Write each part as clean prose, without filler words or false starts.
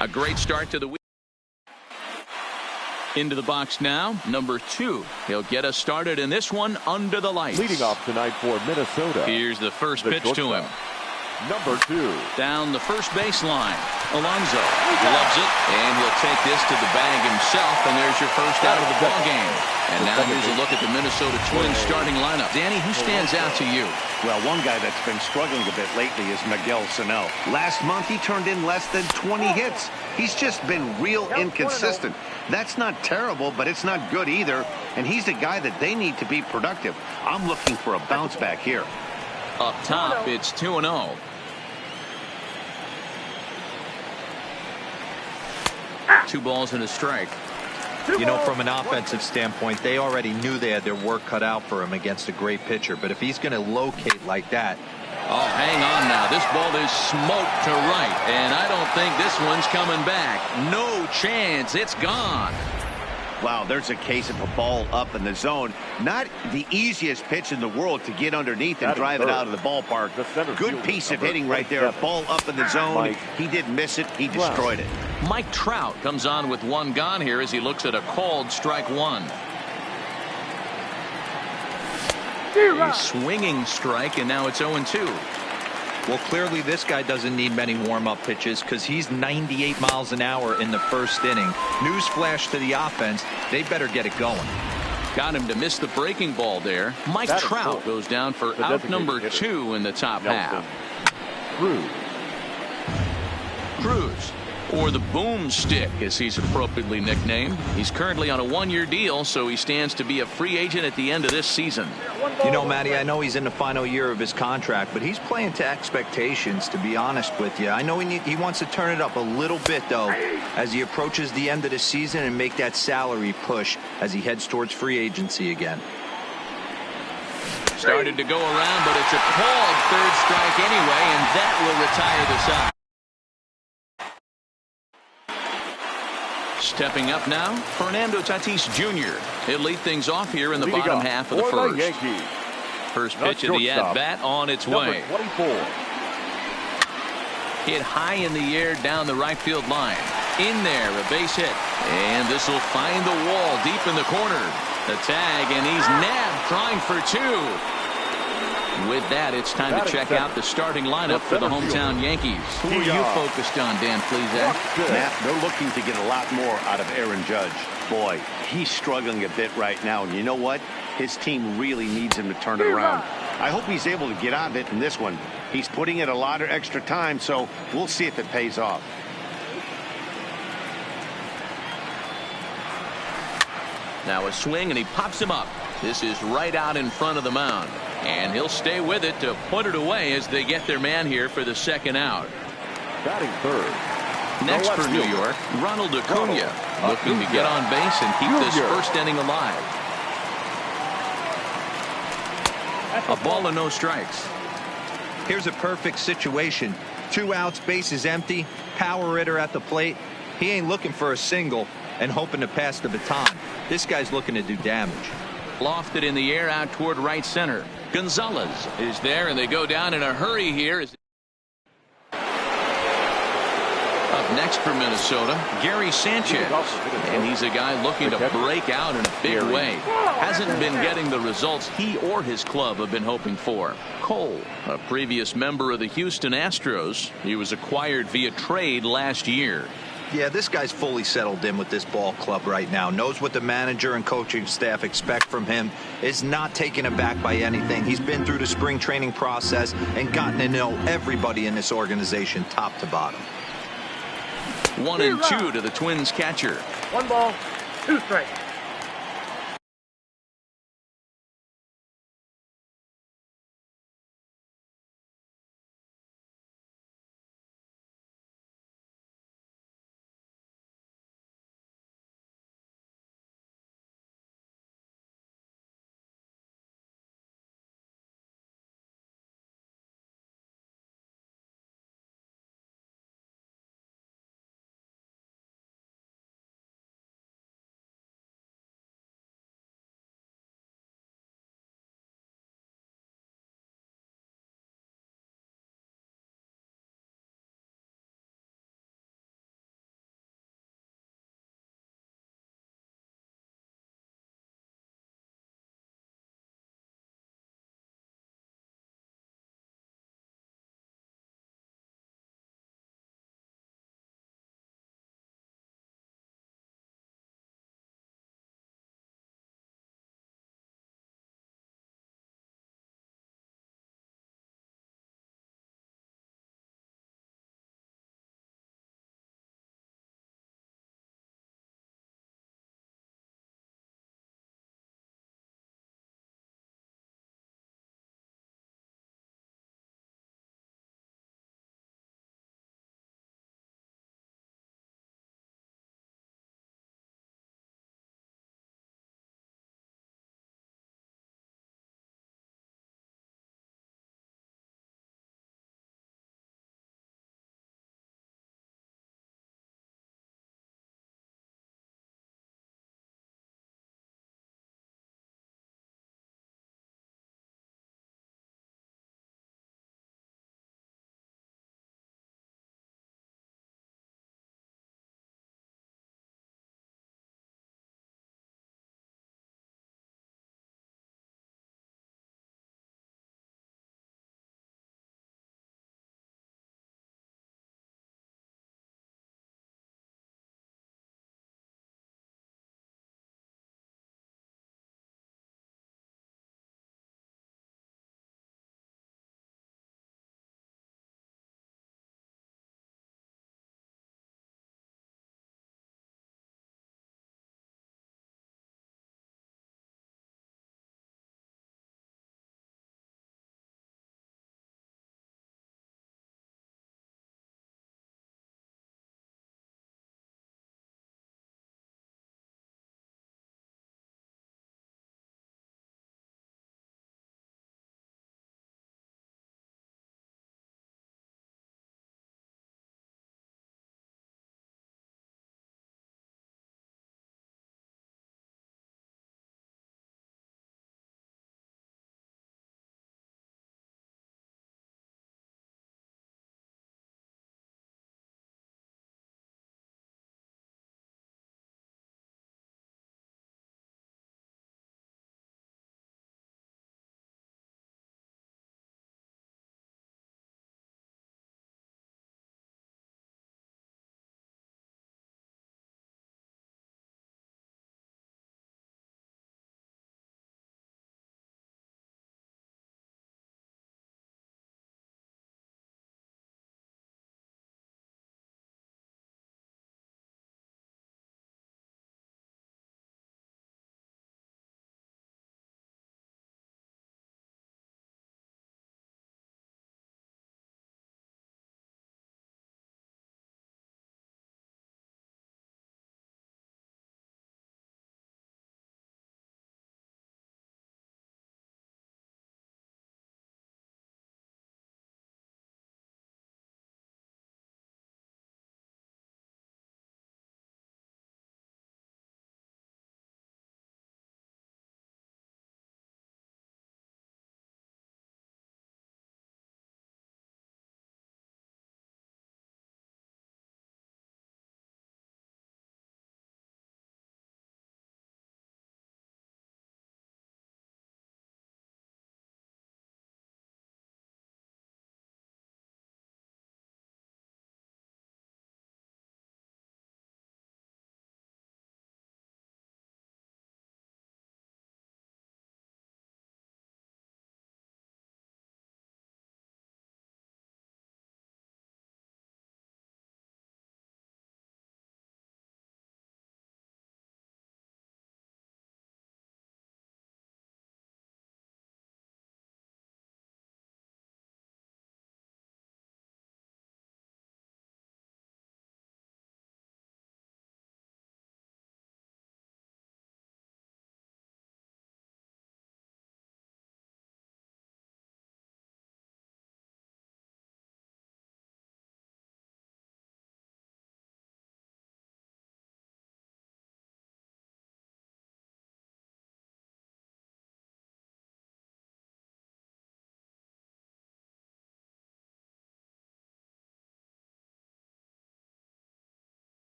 A great start to the week. Into the box now, number 2. He'll get us started in this one under the lights. Leading off tonight for Minnesota. Here's the first pitch to him. Number 2. Down the first baseline. Alonso gloves it, and he'll take this to the bag himself, and there's your first out of the ball game. And now here's a look at the Minnesota Twins starting lineup. Danny, who stands out to you? Well, one guy that's been struggling a bit lately is Miguel Sano. Last month, he turned in less than 20 hits. He's just been real inconsistent. That's not terrible, but it's not good either. And he's a guy that they need to be productive. I'm looking for a bounce back here. Up top, it's 2-0. Two balls and a strike. You know, from an offensive standpoint, they already knew they had their work cut out for him against a great pitcher. But if he's going to locate like that. Oh, hang on now. This ball is smoked to right, and I don't think this one's coming back. No chance. It's gone. Wow, there's a case of a ball up in the zone. Not the easiest pitch in the world to get underneath and drive it out of the ballpark. Good piece of hitting right there. Ball up in the zone. He didn't miss it. He destroyed it. Mike Trout comes on with one gone here as he looks at a called strike one. A swinging strike, and now it's 0-2. Well, clearly this guy doesn't need many warm-up pitches because he's 98 miles an hour in the first inning. Newsflash to the offense, they better get it going. Got him to miss the breaking ball there. Mike Trout goes down for out number 2 in the top half. Cruz, or the boomstick as he's appropriately nicknamed. He's currently on a 1-year deal, so he stands to be a free agent at the end of this season. You know, Matty, I know he's in the final year of his contract, but he's playing to expectations, to be honest with you. I know he wants to turn it up a little bit, though, as he approaches the end of the season and make that salary push as he heads towards free agency again. Started to go around, but it's a called third strike anyway, and that will retire the side. Stepping up now, Fernando Tatis Jr. He'll lead things off here in the bottom half of the first. First pitch of the at-bat on its way. Hit high in the air down the right field line. In there, a base hit. And this will find the wall deep in the corner. The tag, and he's nabbed trying for 2. With that, it's time to check out the starting lineup for the hometown Yankees. Who are you focused on, Dan Plesac? Matt, they're looking to get a lot more out of Aaron Judge. Boy, he's struggling a bit right now. And you know what? His team really needs him to turn it around. I hope he's able to get out of it in this one. He's putting in a lot of extra time, so we'll see if it pays off. Now a swing, and he pops him up. This is right out in front of the mound. And he'll stay with it to put it away as they get their man here for the second out. Batting third. Next for New York, Ronald Acuna, looking to get on base and keep this first inning alive. A ball and no strikes. Here's a perfect situation. 2 outs, bases empty, power hitter at the plate. He ain't looking for a single and hoping to pass the baton. This guy's looking to do damage. Lofted in the air out toward right center. Gonzalez is there, and they go down in a hurry here. Up next for Minnesota, Gary Sanchez. And he's a guy looking to break out in a big way. Hasn't been getting the results he or his club have been hoping for. Cole, a previous member of the Houston Astros. He was acquired via trade last year. Yeah, this guy's fully settled in with this ball club right now. Knows what the manager and coaching staff expect from him. Is not taken aback by anything. He's been through the spring training process and gotten to know everybody in this organization top to bottom. 1-2 to the Twins catcher. 1 ball, 2 strikes.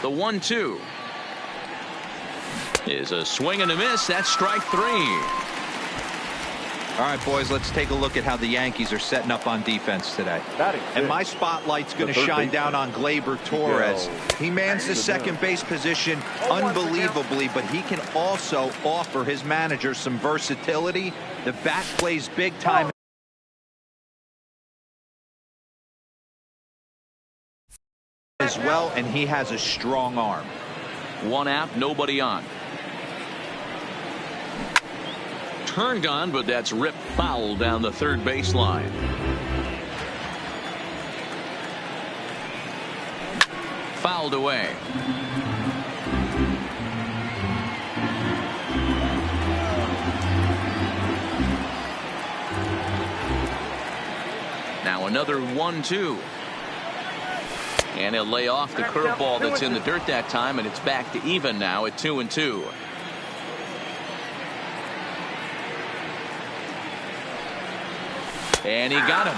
The 1-2 is a swing and a miss. That's strike 3. All right, boys, let's take a look at how the Yankees are setting up on defense today. And my spotlight's going to shine down on Gleyber Torres. He mans the second base position unbelievably, but he can also offer his manager some versatility. The bat plays big time as well, and he has a strong arm. 1 out, nobody on. Turned on, but that's ripped foul down the third baseline. Fouled away. Now another 1-2. And he'll lay off the curveball that's in the dirt that time, and it's back to even now at 2-2. And he got him.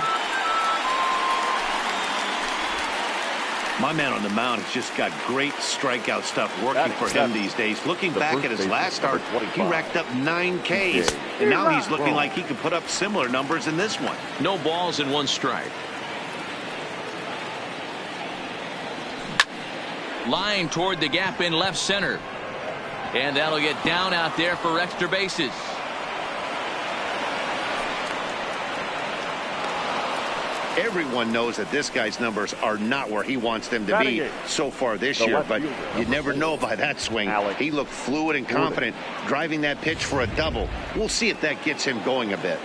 My man on the mound has just got great strikeout stuff working for him these days. Looking back at his last start, he racked up 9 Ks, and now he's looking like he could put up similar numbers in this one. No balls and 1 strike. Line toward the gap in left center. And that'll get down out there for extra bases. Everyone knows that this guy's numbers are not where he wants them to be so far this year, but you never know by that swing. He looked fluid and confident driving that pitch for a double. We'll see if that gets him going a bit.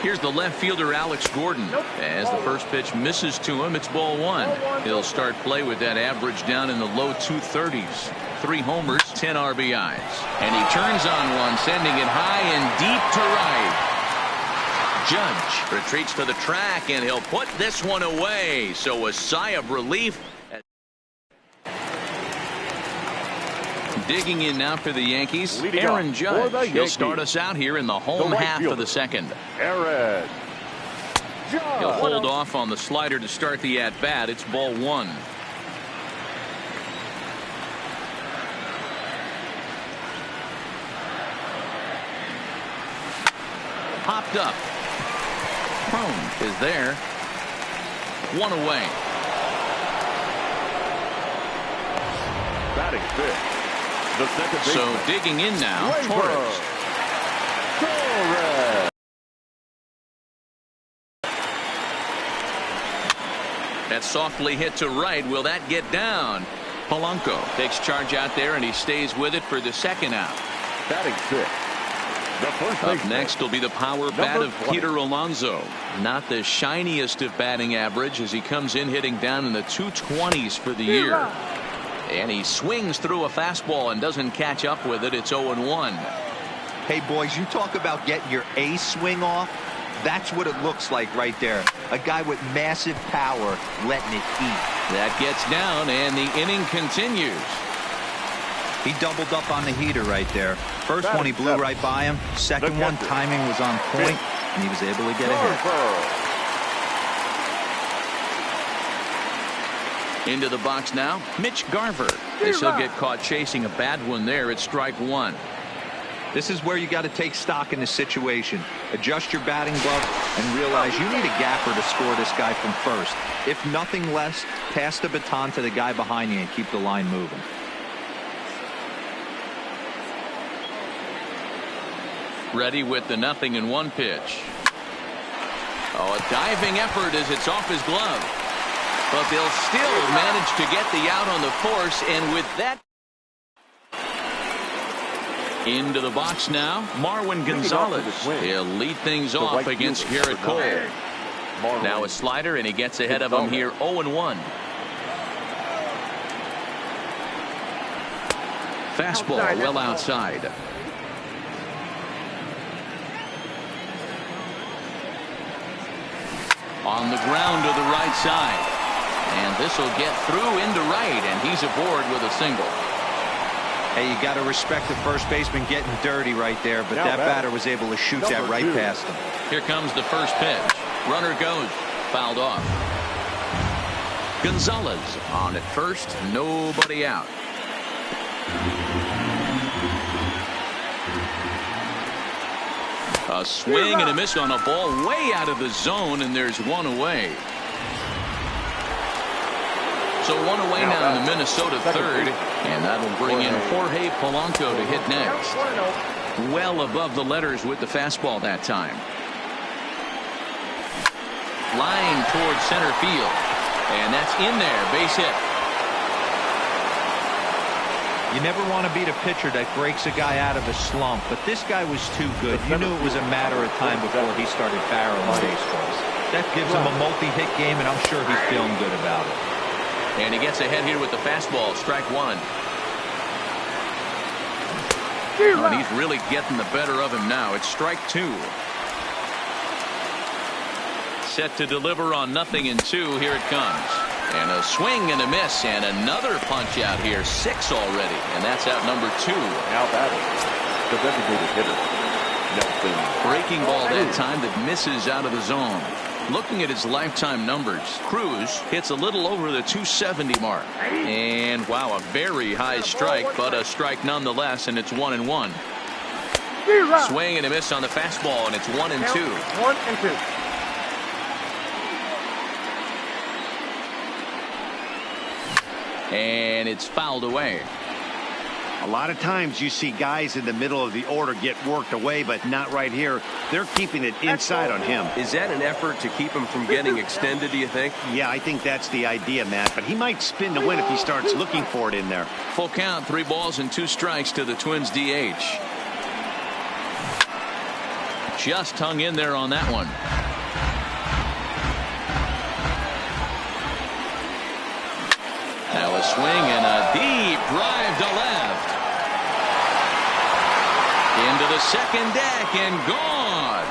Here's the left fielder, Alex Gordon. As the first pitch misses to him, it's ball 1. He'll start play with that average down in the low 230s. 3 homers, 10 RBIs. And he turns on one, sending it high and deep to right. Judge retreats to the track, and he'll put this one away. So a sigh of relief. Digging in now for the Yankees, Aaron Judge. He'll start us out here in the home half of the second. Aaron Judge. He'll hold off on the slider to start the at-bat. It's ball 1. Popped up. Crone is there. 1 away. Batting fifth. The second baseman. So digging in now, Torres. That softly hit to right. Will that get down? Polanco takes charge out there, and he stays with it for the second out. Batting fifth. The first Up next will be the power bat of Peter Alonso. Not the shiniest of batting average as he comes in hitting down in the 220s for the year. And he swings through a fastball and doesn't catch up with it. It's 0-1. Hey, boys, you talk about getting your A swing off. That's what it looks like right there. A guy with massive power letting it eat. That gets down, and the inning continues. He doubled up on the heater right there. First one, he blew right by him. Second one, timing was on point, and he was able to get ahead. Into the box now, Mitch Garver. As he'll get caught chasing a bad one there. It's strike 1. This is where you got to take stock in the situation. Adjust your batting glove and realize you need a gapper to score this guy from first. If nothing less, pass the baton to the guy behind you and keep the line moving. Ready with the 0-1 pitch. Oh, a diving effort as it's off his glove. But they'll still manage to get the out on the force, and with that, into the box now, Marwin Gonzalez. He'll lead things off against Garrett Cole. Now a slider, and he gets ahead of him here, 0-1. Fastball well outside. On the ground to the right side. And this will get through into right, and he's aboard with a single. Hey, you got to respect the first baseman getting dirty right there, but that batter was able to shoot that right past him. Here comes the first pitch. Runner goes. Fouled off. Gonzalez on at first, nobody out. A swing and a miss on a ball way out of the zone, and there's one away. So one away now in the Minnesota third, and that'll bring in Jorge Polanco to hit next. Well above the letters with the fastball that time. Line towards center field, and that's in there, base hit. You never want to beat a pitcher that breaks a guy out of a slump, but this guy was too good. You knew it was a matter of time before he started barreling baseballs. That gives him a multi-hit game, and I'm sure he's feeling good about it. And he gets ahead here with the fastball, strike one. Oh, and he's really getting the better of him now. It's strike two. Set to deliver on 0-2. Here it comes. And a swing and a miss, and another punch out here. 6 already, and that's out number 2. Now batting, the designated hitter, Nelson. Breaking ball that time that misses out of the zone. Looking at his lifetime numbers, Cruz hits a little over the 270 mark. And wow, a very high strike, but a strike nonetheless, and it's 1-1. Swing and a miss on the fastball, and it's 1-2. 1-2. And it's fouled away. A lot of times you see guys in the middle of the order get worked away, but not right here. They're keeping it inside on him. Is that an effort to keep him from getting extended, do you think? Yeah, I think that's the idea, Matt, but he might spin to win if he starts looking for it in there. Full count, 3 balls and 2 strikes to the Twins DH. Just hung in there on that one. Now a swing and a deep drive to left. Into the second deck and gone.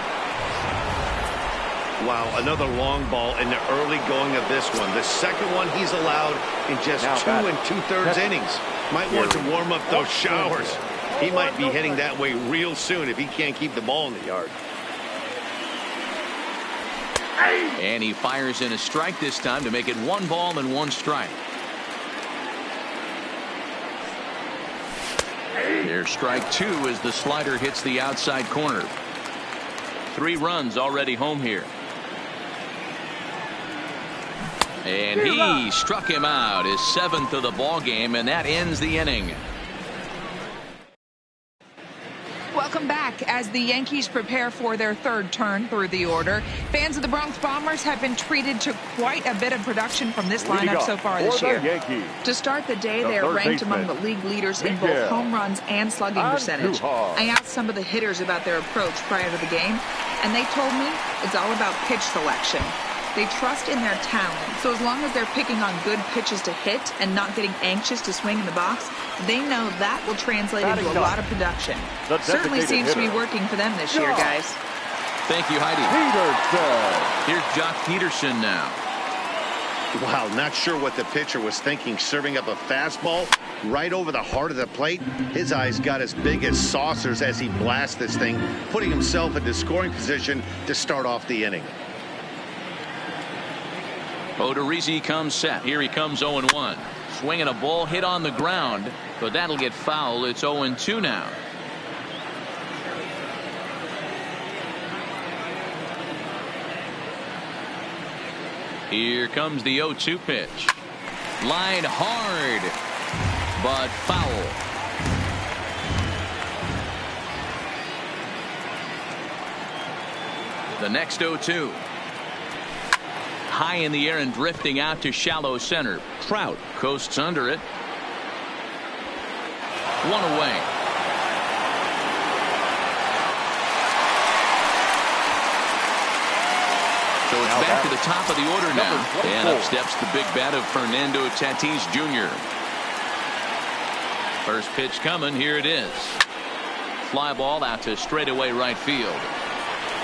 Wow, another long ball in the early going of this one. The second one he's allowed in just 2 2/3 innings. Might want to warm up those showers. He might be heading that way real soon if he can't keep the ball in the yard. And he fires in a strike this time to make it 1 ball and 1 strike. There's strike 2 as the slider hits the outside corner. 3 runs already home here. And he struck him out, his 7th of the ball game, and that ends the inning. Welcome back. As the Yankees prepare for their third turn through the order, fans of the Bronx Bombers have been treated to quite a bit of production from this lineup so far this year. To start the day, they are ranked among the league leaders in both home runs and slugging percentage. I asked some of the hitters about their approach prior to the game, and they told me it's all about pitch selection. They trust in their talent, so as long as they're picking on good pitches to hit and not getting anxious to swing in the box, they know that will translate into a lot of production. Certainly seems to be working for them this year, guys. Thank you, Heidi. Here's Jock Peterson now. Wow, not sure what the pitcher was thinking, serving up a fastball right over the heart of the plate. His eyes got as big as saucers as he blasts this thing, putting himself into scoring position to start off the inning. Odorizzi comes set. Here he comes 0-1. Swinging a ball hit on the ground, but that'll get foul. It's 0-2 now. Here comes the 0-2 pitch. Line hard, but foul. The next 0-2. High in the air and drifting out to shallow center. Trout coasts under it. 1 away. So it's back to the top of the order now. And up steps the big bat of Fernando Tatis Jr. First pitch coming. Here it is. Fly ball out to straightaway right field.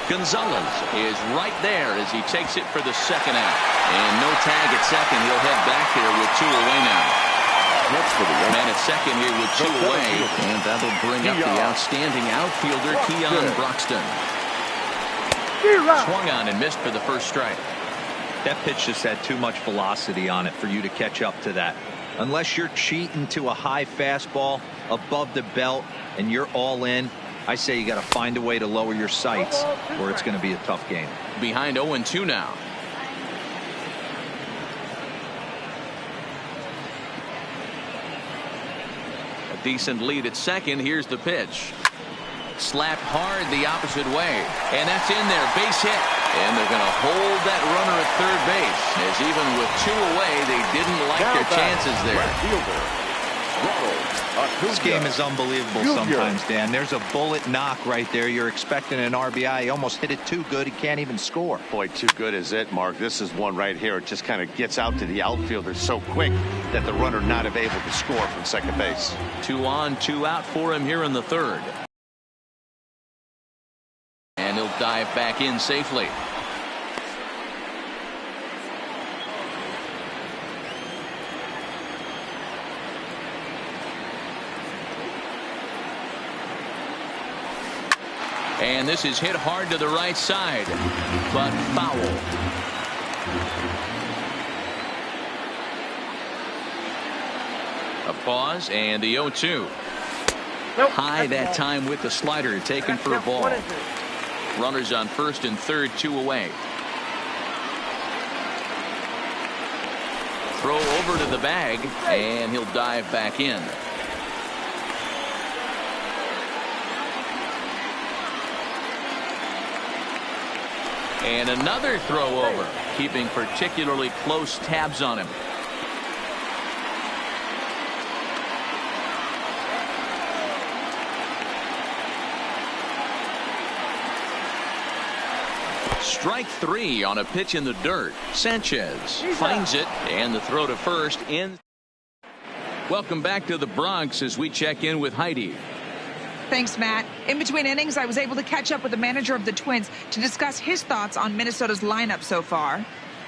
Gonzalez is right there as he takes it for the second out. And no tag at second. He'll head back here with 2 away now. Man at second here with 2 away. And that'll bring up the outstanding outfielder, Keon Broxton. Swung on and missed for the first strike. That pitch just had too much velocity on it for you to catch up to that. Unless you're cheating to a high fastball above the belt and you're all in, I say you got to find a way to lower your sights or it's going to be a tough game. Behind 0-2 now. A decent lead at second. Here's the pitch. Slapped hard the opposite way. And that's in there. Base hit. And they're going to hold that runner at third base. As even with 2 away, they didn't like their chances there. This game is unbelievable sometimes, Dan. There's a bullet knock right there. You're expecting an RBI. He almost hit it too good. He can't even score. Boy, too good is it, Mark. This is one right here. It just kind of gets out to the outfielder so quick that the runner not able to score from second base. 2 on, 2 out for him here in the third. And he'll dive back in safely. And this is hit hard to the right side, but foul. A pause and the 0-2. High that time with the slider taken for a ball. Runners on first and third, 2 away. Throw over to the bag, and he'll dive back in. And another throw over, keeping particularly close tabs on him. Strike 3 on a pitch in the dirt. Sanchez finds it, and the throw to first in. Welcome back to the Bronx as we check in with Heidi. Thanks, Matt. In between innings, I was able to catch up with the manager of the Twins to discuss his thoughts on Minnesota's lineup so far.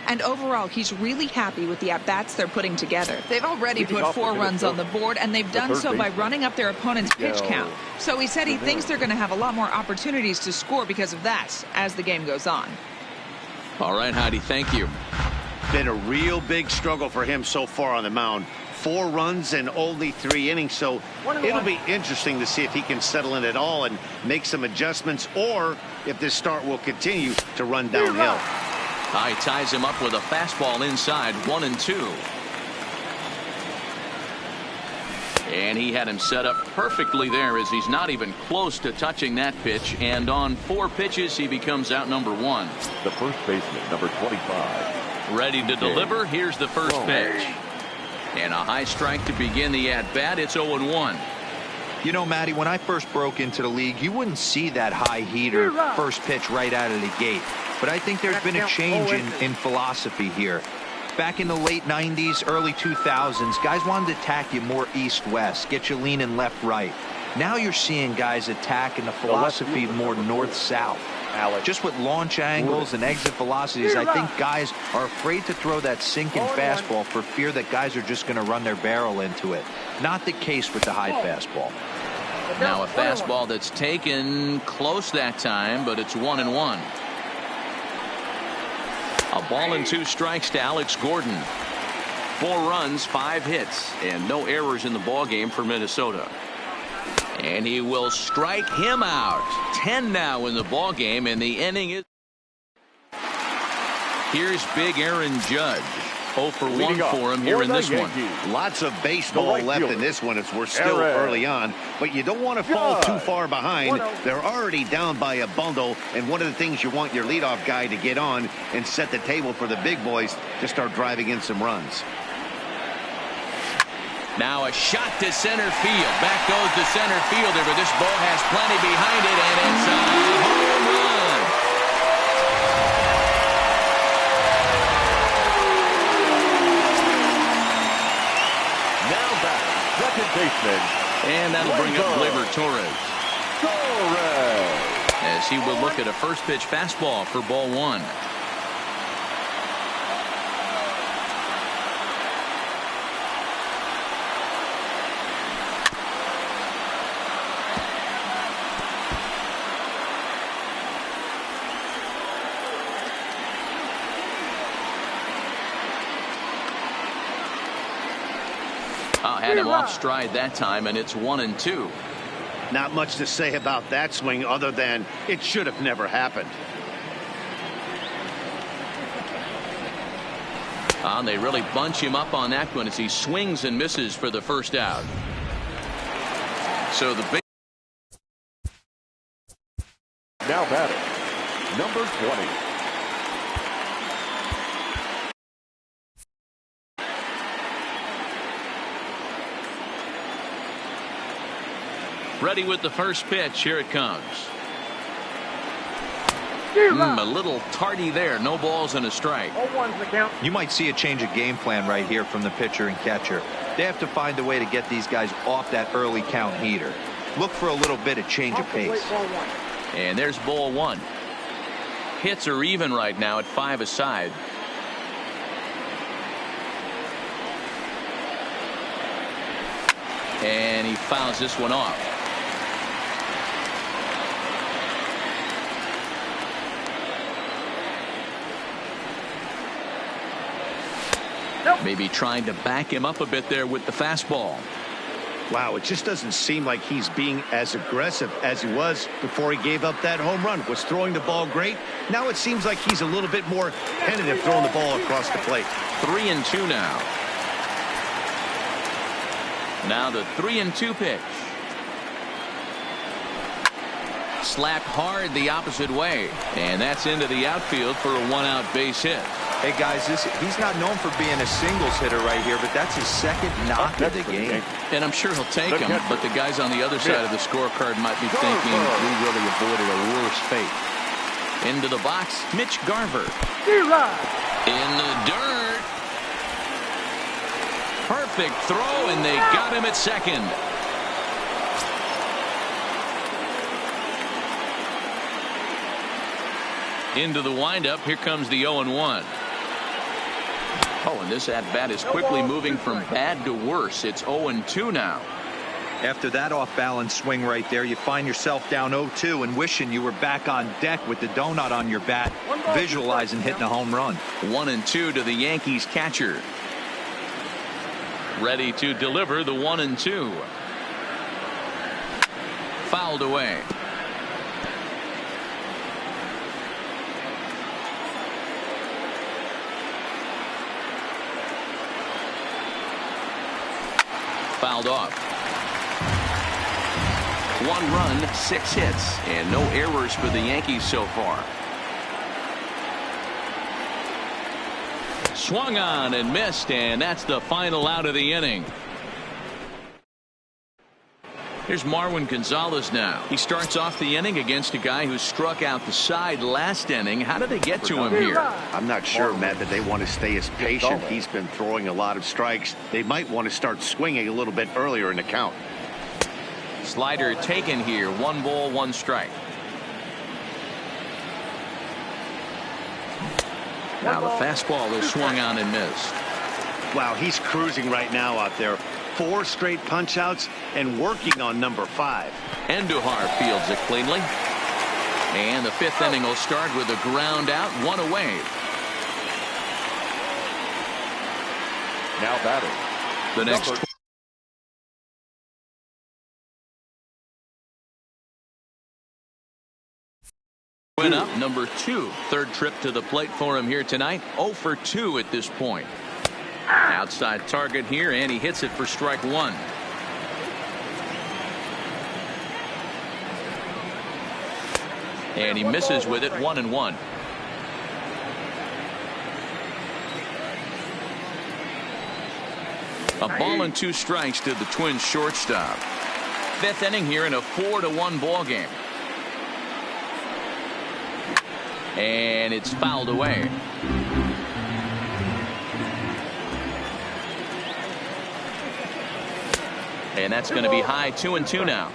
And overall, he's really happy with the at-bats they're putting together. They've already put 4 runs on the board, and they've done so by running up their opponent's pitch count. So he said he thinks they're going to have a lot more opportunities to score because of that as the game goes on. All right, Heidi, thank you. Been a real big struggle for him so far on the mound. 4 runs in only 3 innings, so it'll be interesting to see if he can settle in at all and make some adjustments, or if this start will continue to run downhill. He ties him up with a fastball inside, 1-2. And he had him set up perfectly there as he's not even close to touching that pitch. And on 4 pitches, he becomes out number 1. The first baseman, number 25. Ready to deliver. Here's the first pitch. And a high strike to begin the at-bat. It's 0-1. You know, Matty, when I first broke into the league, you wouldn't see that high heater first pitch right out of the gate. But I think there's been a change in philosophy here. Back in the late 90s, early 2000s, guys wanted to attack you more east-west, get you leaning left-right. Now you're seeing guys attacking the philosophy more north-south. Just with launch angles and exit velocities, I think guys are afraid to throw that sinking fastball for fear that guys are just going to run their barrel into it. Not the case with the high fastball. Now a fastball that's taken close that time, but it's 1-1. A ball and 2 strikes to Alex Gordon. 4 runs, 5 hits, and no errors in the ballgame for Minnesota. And he will strike him out. 10 now in the ballgame, and the inning is. Here's big Aaron Judge. 0 for 1 for him here in this one. Lots of baseball left in this one as we're still early on, but you don't want to fall too far behind. They're already down by a bundle, and one of the things you want your leadoff guy to get on and set the table for the big boys to start driving in some runs. Now a shot to center field. Back goes the center fielder, but this ball has plenty behind it, and it's a home run. Now back, second baseman. And that'll bring up Gleyber Torres. As he will look at a first pitch fastball for ball 1. had him off stride that time, and it's 1-2. Not much to say about that swing other than it should have never happened. And they really bunch him up on that one as he swings and misses for the first out. So the big Now batting, number 20. ready with the first pitch. Here it comes. A little tardy there. No balls and a strike. You might see a change of game plan right here from the pitcher and catcher. They have to find a way to get these guys off that early count heater. Look for a little bit of change of pace. And there's ball one. Hits are even right now at 5 aside. And he fouls this one off. Maybe trying to back him up a bit there with the fastball. Wow, it just doesn't seem like he's being as aggressive as he was before he gave up that home run. Was throwing the ball great. Now it seems like he's a little bit more tentative throwing the ball across the plate. 3-2 now. Now the 3-2 pitch. Slapped hard the opposite way. And that's into the outfield for a 1-out base hit. Hey guys, he's not known for being a singles hitter right here, but that's his second knock of the game. And I'm sure he'll take him, but the guys on the other side of the scorecard might be thinking we really avoided a worse fate. Into the box, Mitch Garver. In the dirt. Perfect throw, and they got him at second. Into the windup, here comes the 0-1. Oh, and this at-bat is quickly moving from bad to worse. It's 0-2 now. After that off-balance swing right there, you find yourself down 0-2 and wishing you were back on deck with the donut on your bat, visualizing hitting a home run. 1-2 to the Yankees catcher. Ready to deliver the 1-2. Fouled away. Fouled off. 1 run, 6 hits, and no errors for the Yankees so far. Swung on and missed, and that's the final out of the inning. Here's Marwin Gonzalez now. He starts off the inning against a guy who struck out the side last inning. How did they get to him here? I'm not sure, Matt, that they want to stay as patient. He's been throwing a lot of strikes. They might want to start swinging a little bit earlier in the count. Slider taken here. 1 ball, 1 strike. Now the fastball is swung on and missed. Wow, he's cruising right now out there. 4 straight punch outs and working on number 5. Andujar fields it cleanly. And the 5th inning will start with a ground out, 1 away. Now batting, The next win up, number 2. Third trip to the plate for him here tonight. 0 for 2 at this point. Outside target here, and he hits it for strike 1. And he misses with it. 1-1. A ball and 2 strikes to the Twins shortstop. 5th inning here in a 4-1 ball game. And it's fouled away. And that's going to be high. 2-2 now.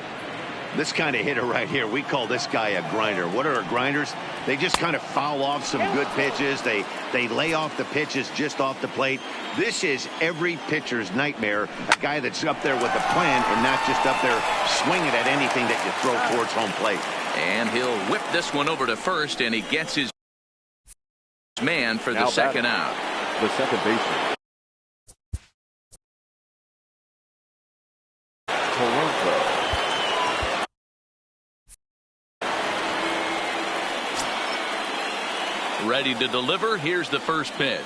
This kind of hitter right here, we call this guy a grinder. What are grinders? They just kind of foul off some good pitches. They lay off the pitches just off the plate. This is every pitcher's nightmare. A guy that's up there with a plan and not just up there swinging at anything that you throw towards home plate. And he'll whip this one over to first, and he gets his man for the second out. The second baseman, Ready to deliver. Here's the first pitch.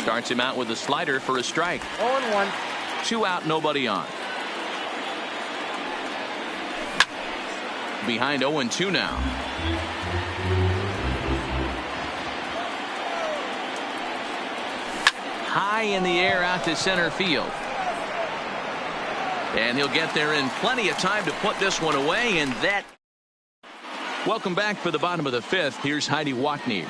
Starts him out with a slider for a strike. 0-1. 2 out, nobody on. Behind 0-2 now. High in the air out to center field. And he'll get there in plenty of time to put this one away, and that. Welcome back for the bottom of the 5th. Here's Heidi Watney.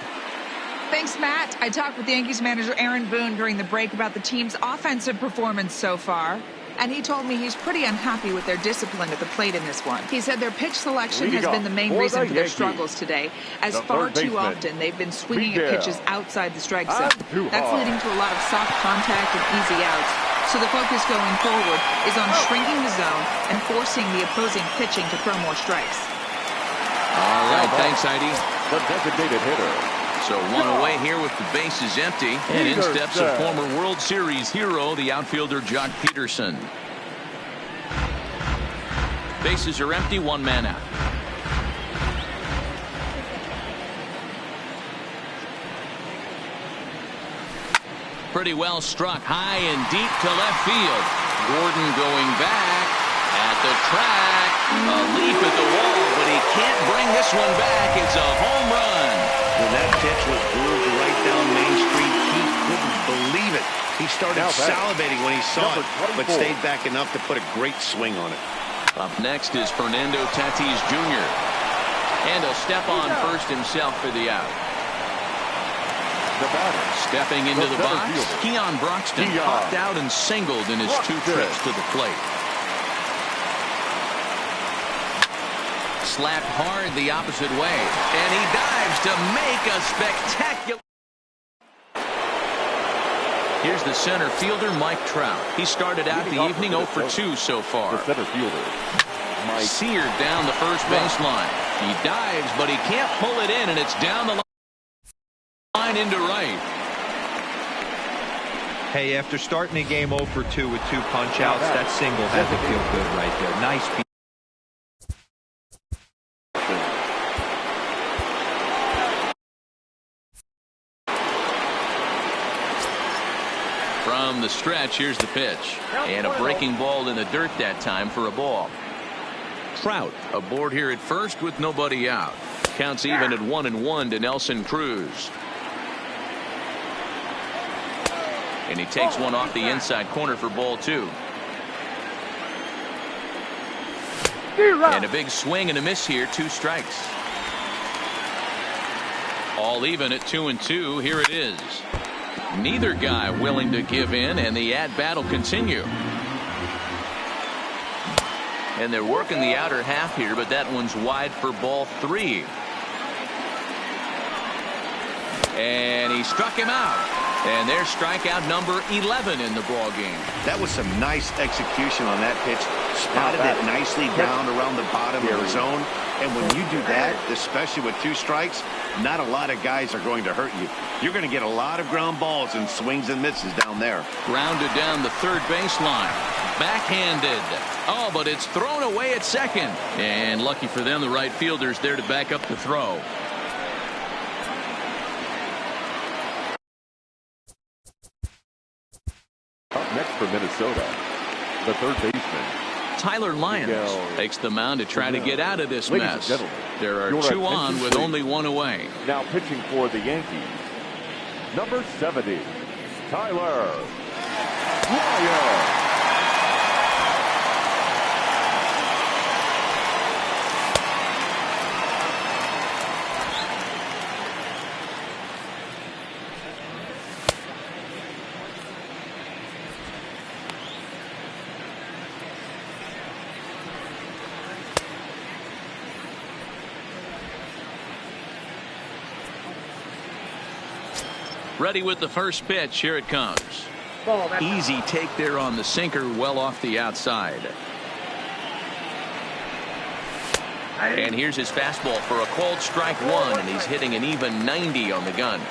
Thanks, Matt. I talked with Yankees manager Aaron Boone during the break about the team's offensive performance so far, and he told me he's pretty unhappy with their discipline at the plate in this one. He said their pitch selection has been the main reason for their struggles today, as far too often they've been swinging at pitches outside the strike zone. That's leading to a lot of soft contact and easy outs. So the focus going forward is on shrinking the zone and forcing the opposing pitching to throw more strikes. All right, thanks, Heidi. The designated hitter. So 1 away here with the bases empty. And in steps a former World Series hero, the outfielder Jock Peterson. Bases are empty, 1 man out. Pretty well struck high and deep to left field. Gordon going back at the track. A leap at the wall, but he can't bring this one back. It's a home run. When that pitch was grooved right down Main Street, he couldn't believe it. He started salivating when he saw it, but stayed back enough to put a great swing on it. Up next is Fernando Tatis Jr. And he'll step on first himself for the out. Stepping into the box, Keon Broxton popped out and singled in his 2 trips to the plate. Slapped hard the opposite way, and he dives to make a spectacular. Here's the center fielder, Mike Trout. He started out the evening 0 for 2 so far. The center fielder, Mike. Seared down the first baseline. He dives, but he can't pull it in, and it's down the line into right. Hey, after starting the game 0 for 2 with 2 punch-outs, that single had to feel good right there. Nice. From the stretch, here's the pitch. And a breaking ball in the dirt that time for a ball. Trout aboard here at first with nobody out. Counts even at 1-1 to Nelson Cruz. And he takes one off the inside corner for ball 2. And a big swing and a miss here, 2 strikes. All even at 2-2. Here it is. Neither guy willing to give in, and the at-bat will continue. And they're working the outer half here, but that one's wide for ball 3. And he struck him out. And there's strikeout number 11 in the ball game. That was some nice execution on that pitch. Spotted it nicely down around the bottom of the zone. And when you do that, especially with 2 strikes, not a lot of guys are going to hurt you. You're going to get a lot of ground balls and swings and misses down there. Grounded down the third baseline. Backhanded. Oh, but it's thrown away at second. And lucky for them, the right fielder's there to back up the throw. Up next for Minnesota, the third baseman, Tyler Lyons takes the mound to try to get out of this mess. There are 2 on with only 1 away. Now pitching for the Yankees, number 70, Tyler Lyons. Ready with the first pitch. Here it comes. Easy take there on the sinker, well off the outside. And here's his fastball for a called strike 1, and he's hitting an even 90 on the gun.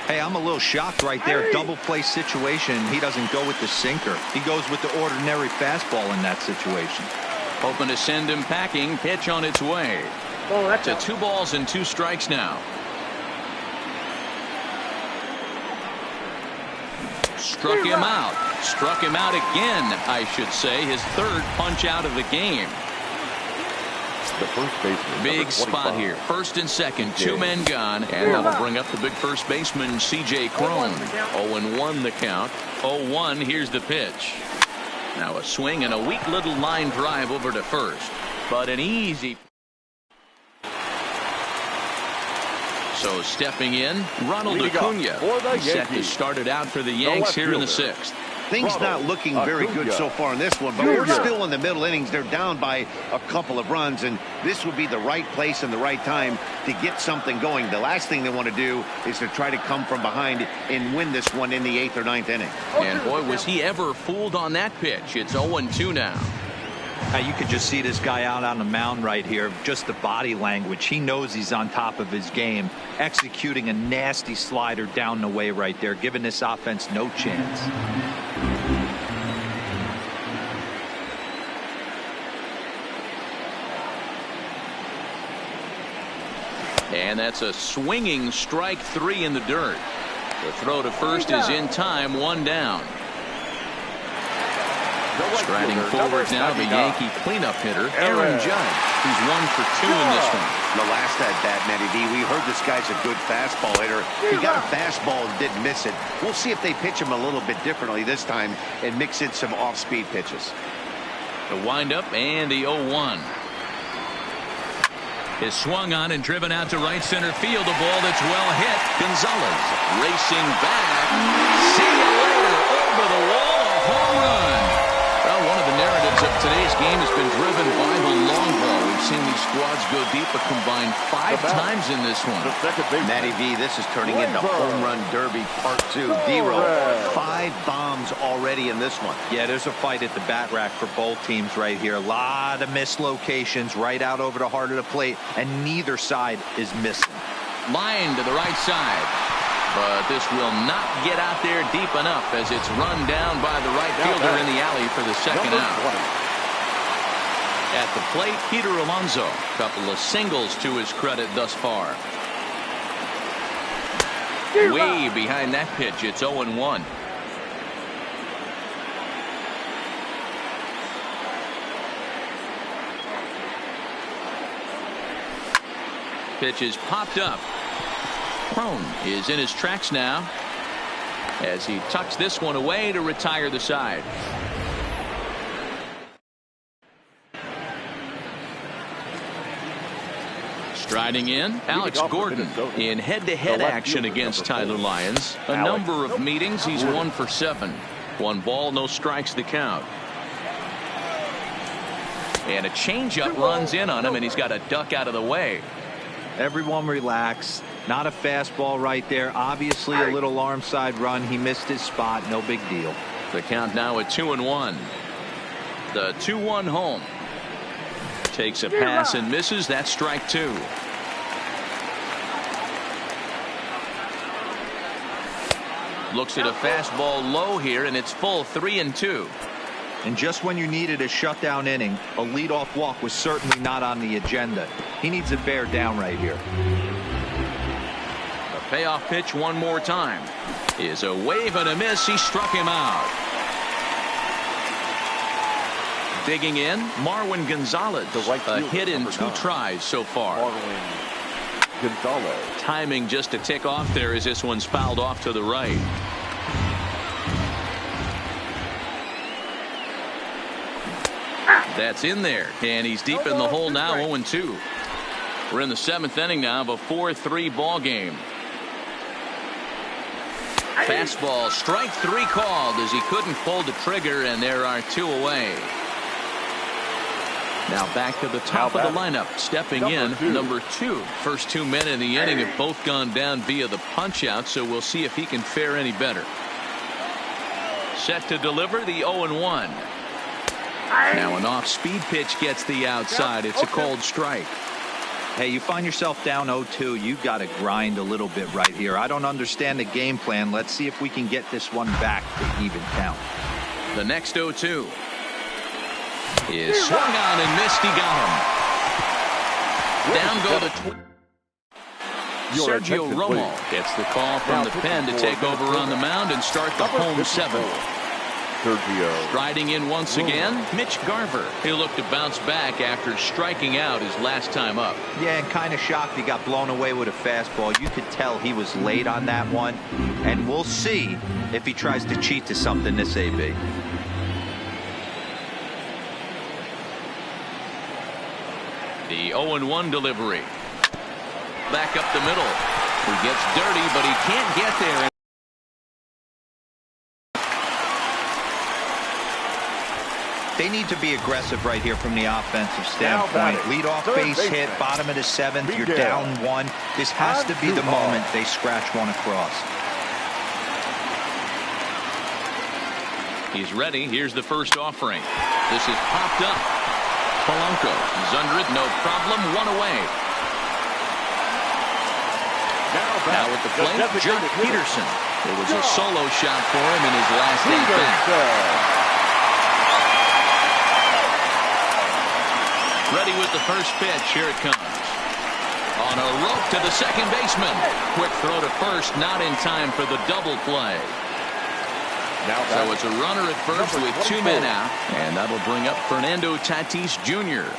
Hey, I'm a little shocked right there. Double play situation. He doesn't go with the sinker. He goes with the ordinary fastball in that situation. Hoping to send him packing. Pitch on its way. To 2 balls and 2 strikes now. Struck him out. Struck him out again, I should say. His third punch out of the game. The first baseman. Big spot here. First and second. Two men gone. And that'll bring up the big first baseman, C.J. Cron. 0-1 the count. 0-1. Here's the pitch. Now a swing and a weak little line drive over to first. But an easy. So stepping in, Ronald Acuna. He's set to start it out for the Yanks here in the sixth. Things not looking very good so far in this one, but we're still in the middle innings. They're down by a couple of runs, and this would be the right place and the right time to get something going. The last thing they want to do is to try to come from behind and win this one in the 8th or 9th inning. And boy, was he ever fooled on that pitch. It's 0-2 now. You could just see this guy out on the mound right here. Just the body language. He knows he's on top of his game. Executing a nasty slider down the way right there, giving this offense no chance. And that's a swinging strike 3 in the dirt. The throw to first is in time, 1 down. Striding forward now, the Yankee cleanup hitter, Aaron Judge. He's 1 for 2 in this one. The last at bat, Matty V, we heard this guy's a good fastball hitter. He got a fastball and didn't miss it. We'll see if they pitch him a little bit differently this time and mix in some off-speed pitches. The windup and the 0-1. Is swung on and driven out to right center field. A ball that's well hit. Gonzalez racing back. See you later. Over the wall. A home run. Well, one of the narratives of today's game has been driven by the long ball. We've seen these squads go deep a combined 5 times in this one. Matty V, this is turning into home run derby part 2. D-Roll, 5 bombs already in this one. Yeah, there's a fight at the bat rack for both teams right here. A lot of mislocations right out over the heart of the plate, and neither side is missing. Line to the right side. But this will not get out there deep enough as it's run down by the right fielder in the alley for the second out. At the plate, Peter Alonso. Couple of singles to his credit thus far. Way behind that pitch. It's 0-1. Pitch is popped up. Cron is in his tracks now as he tucks this one away to retire the side. Striding in, Alex Gordon in head-to-head action against Tyler Lyons. A number of meetings. He's 1 for 7. 1 ball, no strikes the count. And a changeup runs in on him, and he's got to duck out of the way. Everyone relax. Not a fastball right there. Obviously a little arm side run. He missed his spot. No big deal. The count now at 2-1. The 2-1 home. Takes a pass and misses. That's strike 2. Looks at a fastball low here, and it's full 3-2. And just when you needed a shutdown inning, a leadoff walk was certainly not on the agenda. He needs to bear down right here. The payoff pitch one more time is a wave and a miss. He struck him out. Digging in, Marwin Gonzalez. A hit in 2 tries so far. Gonzalez. Timing just to tick off there as this one's fouled off to the right. That's in there, and he's deep in the hole now. 0-2. We're in the 7th inning now of a 4-3 ball game. Fastball, strike 3 called as he couldn't pull the trigger, and there are 2 away. Now back to the top of the lineup, stepping in, number 2. First 2 men in the inning have both gone down via the punch out, so we'll see if he can fare any better. Set to deliver the 0-1. Now an off-speed pitch gets the outside. It's a cold strike. Hey, you find yourself down 0-2. You've got to grind a little bit right here. I don't understand the game plan. Let's see if we can get this one back to even count. The next 0-2 is swung on and missed. He got him. Down go the Your Sergio attention, Romo please. gets the call from Now the pen to take over on the mound and start the home seventh. Sergio. Striding in once again, Mitch Garver. He'll look to bounce back after striking out his last time up. Yeah, and kind of shocked he got blown away with a fastball. You could tell he was late on that one. And we'll see if he tries to cheat to something this AB. The 0-1 delivery. Back up the middle. He gets dirty, but he can't get there. They need to be aggressive right here from the offensive standpoint. Lead off base hit, bottom of the seventh. You're down one. This has to be the moment they scratch one across. He's ready. Here's the first offering. This is popped up. Polanco is under it. No problem. One away. Now at the plate, Jock Peterson. It was a solo shot for him in his last at-bat. Ready with the first pitch. Here it comes. On a rope to the second baseman. Quick throw to first. Not in time for the double play. So it's a runner at first with 2 men out. And that'll bring up Fernando Tatis Jr.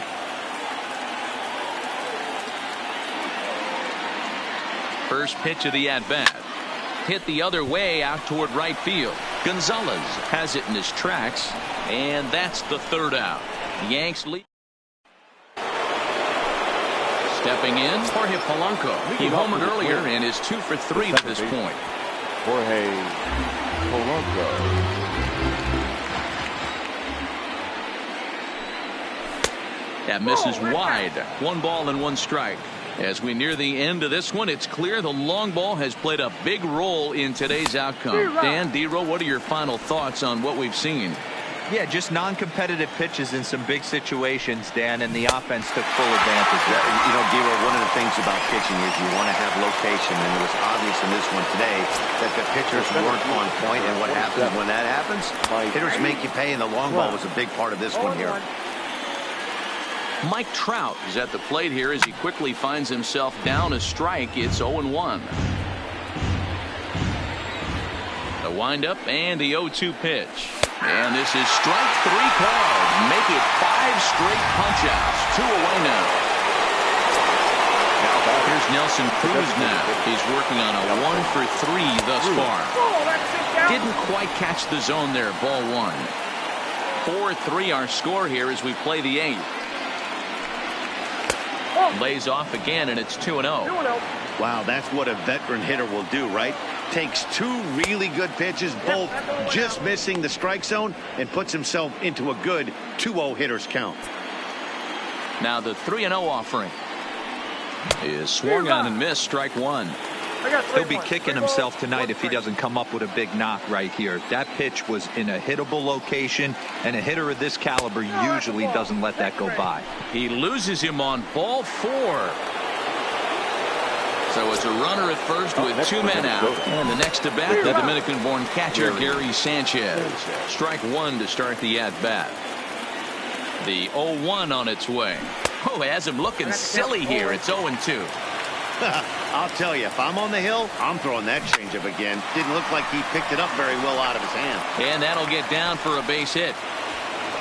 First pitch of the at-bat. Hit the other way out toward right field. Gonzalez has it in his tracks. And that's the third out. The Yanks lead. Stepping in, Jorge Polanco. He homered earlier and is 2 for 3 to this point. Jorge Polanco. That misses wide. 1 ball and 1 strike. As we near the end of this one, it's clear the long ball has played a big role in today's outcome. Dan, D-Row, what are your final thoughts on what we've seen? Yeah, just non-competitive pitches in some big situations, Dan, and the offense took full advantage. You know, D-Row, one of the things about pitching is you want to have location, and it was obvious in this one today that the pitchers weren't on point, and what happens when that happens? Hitters make you pay, and the long ball was a big part of this one here. Mike Trout is at the plate here as he quickly finds himself down a strike. It's 0-1. The windup and the 0-2 pitch. And this is strike 3 called. Make it 5 straight punch-outs. 2 away now. Here's Nelson Cruz now. He's working on a 1 for 3 thus far. Didn't quite catch the zone there. Ball 1. 4-3 our score here as we play the 8th. Lays off again, and it's 2-0. Wow, that's what a veteran hitter will do, right? Takes 2 really good pitches, both just missing the strike zone, and puts himself into a good 2-0 hitter's count. Now the 3-0 offering is swung on and missed. Strike 1. He'll be kicking himself tonight if he doesn't come up with a big knock right here. That pitch was in a hittable location, and a hitter of this caliber usually doesn't let that go by. He loses him on ball 4. So it's a runner at first with 2 men out. And the next to bat, the Dominican-born catcher, Gary Sanchez. Strike 1 to start the at-bat. The 0-1 on its way. Oh, it has him looking silly here. It's 0-2. I'll tell you, if I'm on the hill, I'm throwing that changeup again. Didn't look like he picked it up very well out of his hand. And that'll get down for a base hit.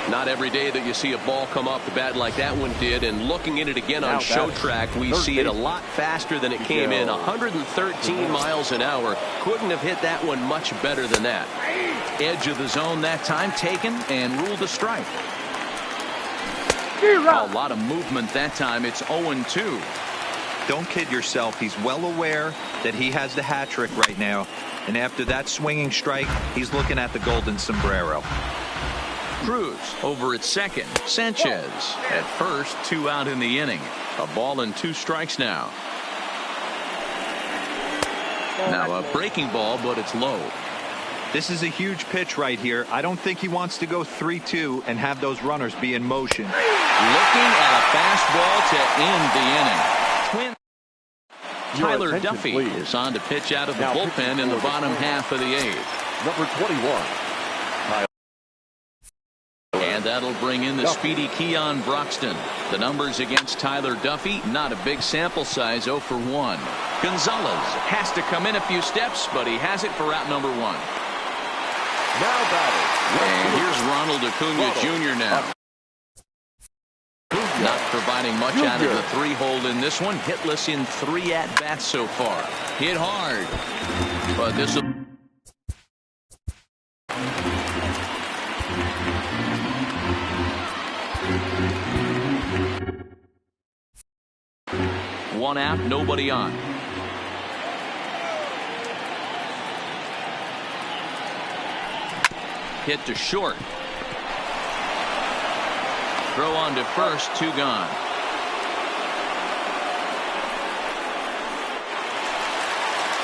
Not every day that you see a ball come off the bat like that one did. And looking at it again on show track, we see it a lot faster than it came in. 113 miles an hour. Couldn't have hit that one much better than that. Edge of the zone that time taken and ruled a strike. A lot of movement that time. It's 0-2. Don't kid yourself. He's well aware that he has the hat trick right now. And after that swinging strike, he's looking at the golden sombrero. Cruz over at second. Sanchez at first. 2 out in the inning. A ball and 2 strikes now. Now a breaking ball, but it's low. This is a huge pitch right here. I don't think he wants to go 3-2 and have those runners be in motion. Looking at a fastball to end the inning. Tyler Duffy is on to pitch out of the bullpen in the bottom half of the 8th. Number 21. And that'll bring in the speedy Keon Broxton. The numbers against Tyler Duffy, not a big sample size, 0 for 1. Gonzalez has to come in a few steps, but he has it for out number 1. Now batting. And here's Ronald Acuna Jr. now. Not providing much out of the 3-hole in this one. Hitless in 3 at-bats so far. Hit hard. But this will... One out, nobody on. Hit to short. Throw on to first, 2 gone.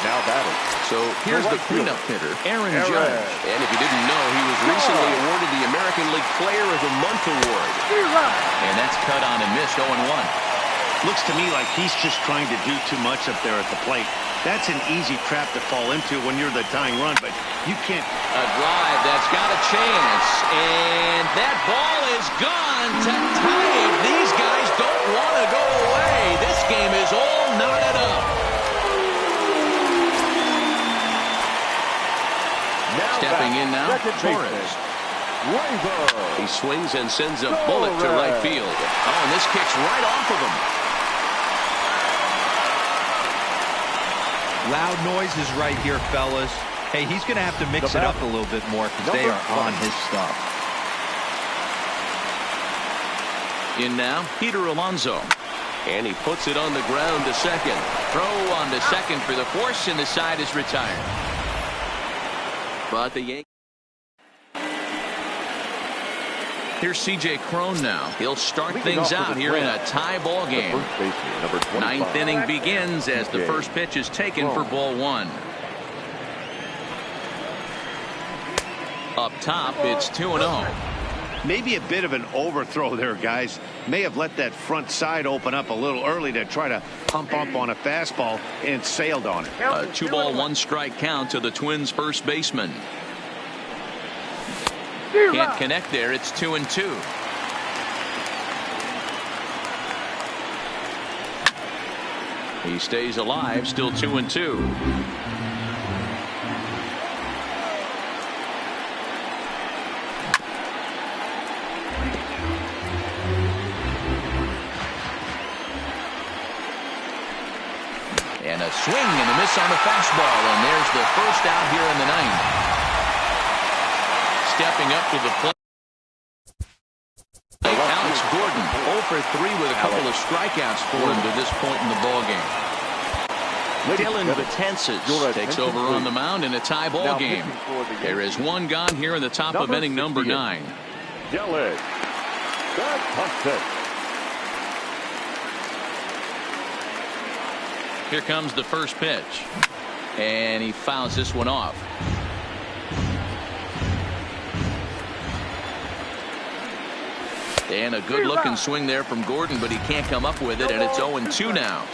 Now batting. So here's the cleanup hitter, Aaron Judge. And if you didn't know, he was recently awarded the American League Player of the Month award. And that's cut on and missed, 0-1. Looks to me like he's just trying to do too much up there at the plate. That's an easy trap to fall into when you're the tying run, but you can't. A drive that's got a chance, and that ball is gone to tie it. These guys don't want to go away. This game is all knotted up. Stepping in now, Torres. He swings and sends a bullet to right field. Oh, and this kicks right off of him. Loud noises right here, fellas. Hey, he's going to have to mix it up a little bit more because they are on his stuff. In now, Peter Alonso. And he puts it on the ground to second. Throw on to second for the force, and the side is retired. But the Yankees. Here's C.J. Cron now. He'll start things out here in a tie ball game. Ninth inning begins as the first pitch is taken for ball 1. Up top, it's 2-0. Maybe a bit of an overthrow there, guys. May have let that front side open up a little early to try to pump up on a fastball and sailed on it. A 2-ball, 1-strike count to the Twins' first baseman. Can't connect there. It's 2-2. He stays alive, still 2-2. And a swing and a miss on the fastball, and there's the first out here in the 9th. Stepping up to the plate, Alex Gordon, 0 for 3 with a couple of strikeouts for him to this point in the ballgame. Dylan Betances takes over on the mound in a tie ball game. There is one gone here in the top of inning number 9. Dylan Betances. Here comes the first pitch, and he fouls this one off. And a good-looking swing there from Gordon, but he can't come up with it, and it's 0-2 now.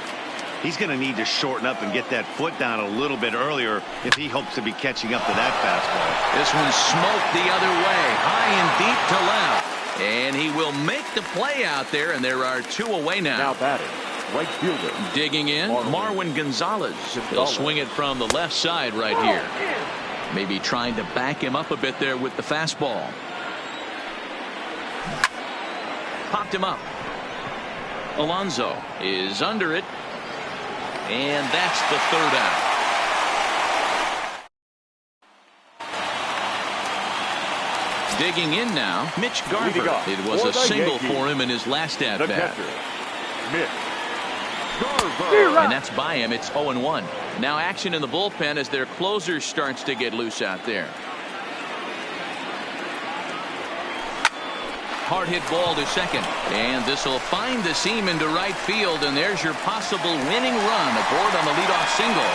He's going to need to shorten up and get that foot down a little bit earlier if he hopes to be catching up to that fastball. This one smoked the other way, high and deep to left. And he will make the play out there, and there are 2 away now. Now batting, right fielder. Digging in, Marwin Gonzalez. He'll swing it from the left side right here. Maybe trying to back him up a bit there with the fastball. Popped him up. Alonso is under it, and that's the 3rd out. Digging in now, Mitch Garver. It was a single for him in his last at bat. And that's by him. It's 0-1. Now action in the bullpen as their closer starts to get loose out there. Hard hit ball to second, and this will find the seam into right field, and there's your possible winning run aboard on the leadoff single.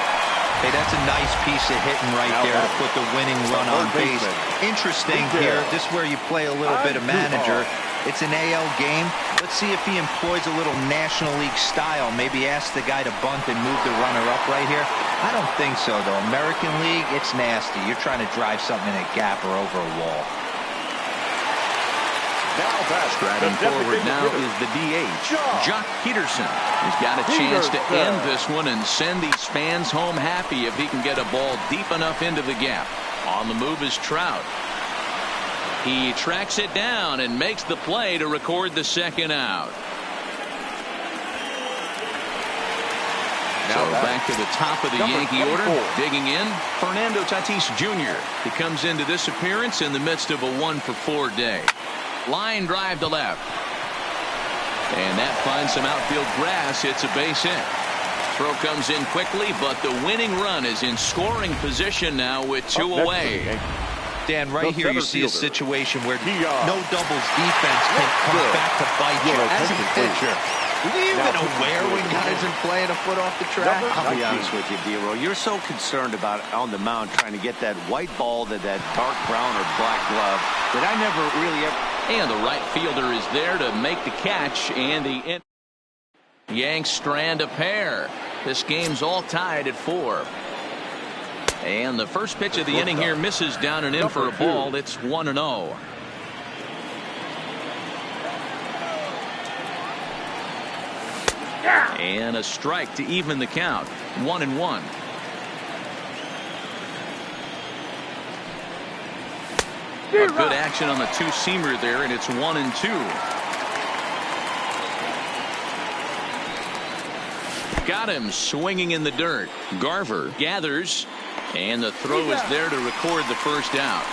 Hey, that's a nice piece of hitting right there to put the winning run on base. Interesting here. This is where you play a little bit of manager. It's an AL game. Let's see if he employs a little National League style. Maybe ask the guy to bunt and move the runner up right here. I don't think so, though. American League, it's nasty. You're trying to drive something in a gap or over a wall. Striding forward now is the DH, Jock Peterson. He's got a chance to end this one and send these fans home happy if he can get a ball deep enough into the gap. On the move is Trout. He tracks it down and makes the play to record the second out. So back to the top of the Yankee order. Digging in, Fernando Tatis Jr. He comes into this appearance in the midst of a 1-for-4 day. Line drive to left. And that finds some outfield grass. It's a base hit. Throw comes in quickly, but the winning run is in scoring position now with 2 away. Dan, right here you see a situation where no doubles defense can come back to bite you. As a pitcher, are you even aware when guys are playing a foot off the track? I'll be honest with you, D-Roll. You're so concerned about on the mound trying to get that white ball to that dark brown or black glove that I never really ever. And the right fielder is there to make the catch, and the Yanks strand a pair. This game's all tied at 4. And the first pitch of the inning here misses down and in for a ball. It's 1-0. And a strike to even the count. 1-1. A good action on the two-seamer there, and it's 1-2. Got him swinging in the dirt. Garver gathers, and the throw is there to record the first out.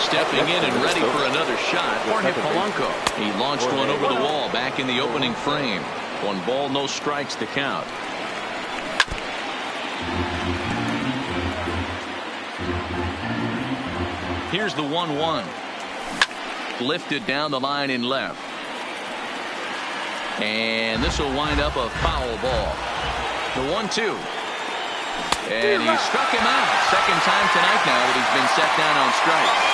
Stepping in and ready for another shot, Jorge Polanco. He launched one over the wall back in the opening frame. 1 ball, no strikes to count. Here's the 1-1. Lifted down the line in left. And this will wind up a foul ball. The 1-2. And he struck him out. Second time tonight now that he's been set down on strikes.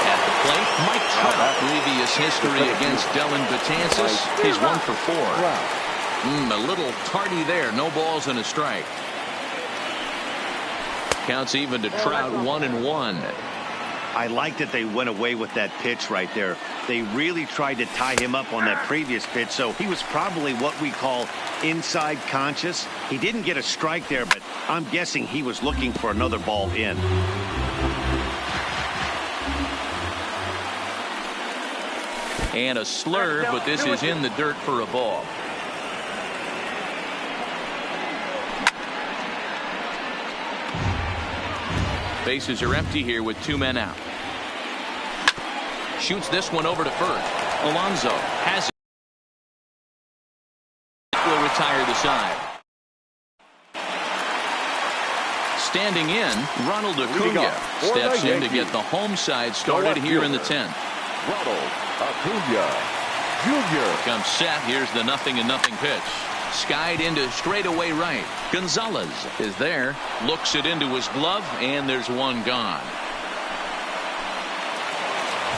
At the plate, Mike Trout. Previous history against Dellin Betances. He's 1-for-4. A little tardy there. No balls and a strike. Counts even to Trout. 1-1. I like that they went away with that pitch right there. They really tried to tie him up on that previous pitch, so he was probably what we call inside conscious. He didn't get a strike there, but I'm guessing he was looking for another ball in. And a slurve, but this is in the dirt for a ball. Bases are empty here with 2 men out. Shoots this one over to first. Alonso has it. Will retire the side. Standing in, Ronald Acuna steps in to get the home side started here in the 10th. Ronald Acuna Jr. Comes set. Here's the 0-0 pitch. Skied into straightaway right. Gonzalez is there. Looks it into his glove, and there's one gone.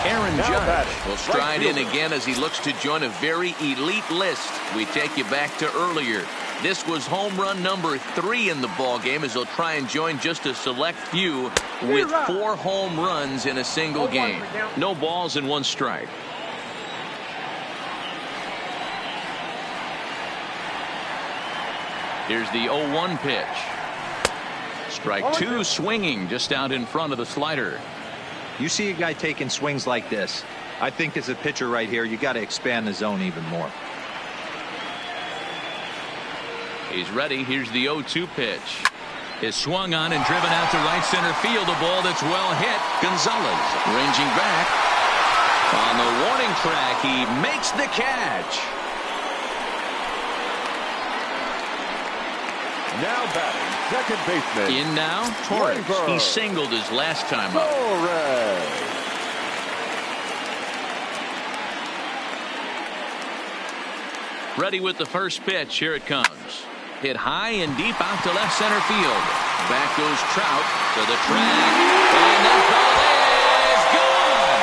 Aaron Judge will stride in again as he looks to join a very elite list. We take you back to earlier. This was home run number 3 in the ball game as he'll try and join just a select few with 4 home runs in a single game. No balls and 1 strike. Here's the 0-1 pitch. Strike 2, swinging just out in front of the slider. You see a guy taking swings like this. I think as a pitcher right here, you got to expand the zone even more. He's ready. Here's the 0-2 pitch. Is swung on and driven out to right center field. A ball that's well hit. Gonzalez ranging back. On the warning track, he makes the catch. Now batting, second baseman. In now, Torres. He singled his last time up. Ready with the first pitch. Here it comes. Hit high and deep out to left center field. Back goes Trout to the track. And that ball is gone.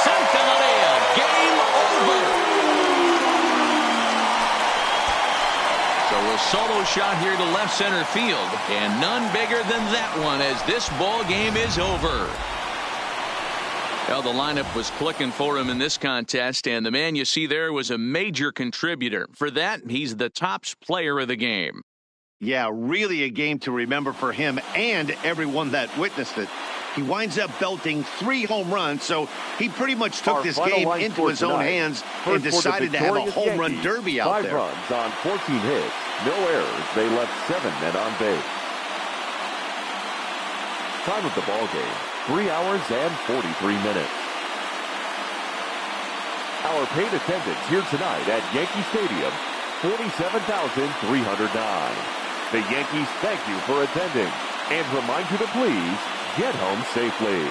Santa Maria, game over. So a solo shot here to left center field. And none bigger than that one as this ball game is over. Well, the lineup was clicking for him in this contest, and the man you see there was a major contributor. For that, he's the top player of the game. Yeah, really a game to remember for him and everyone that witnessed it. He winds up belting 3 home runs, so he pretty much took this game into his own hands and decided to have a home run derby out there. 5 runs on 14 hits, no errors. They left 7 men on base. Time of the ball game, 3 hours and 43 minutes. Our paid attendance here tonight at Yankee Stadium, 47,309. The Yankees thank you for attending and remind you to please get home safely.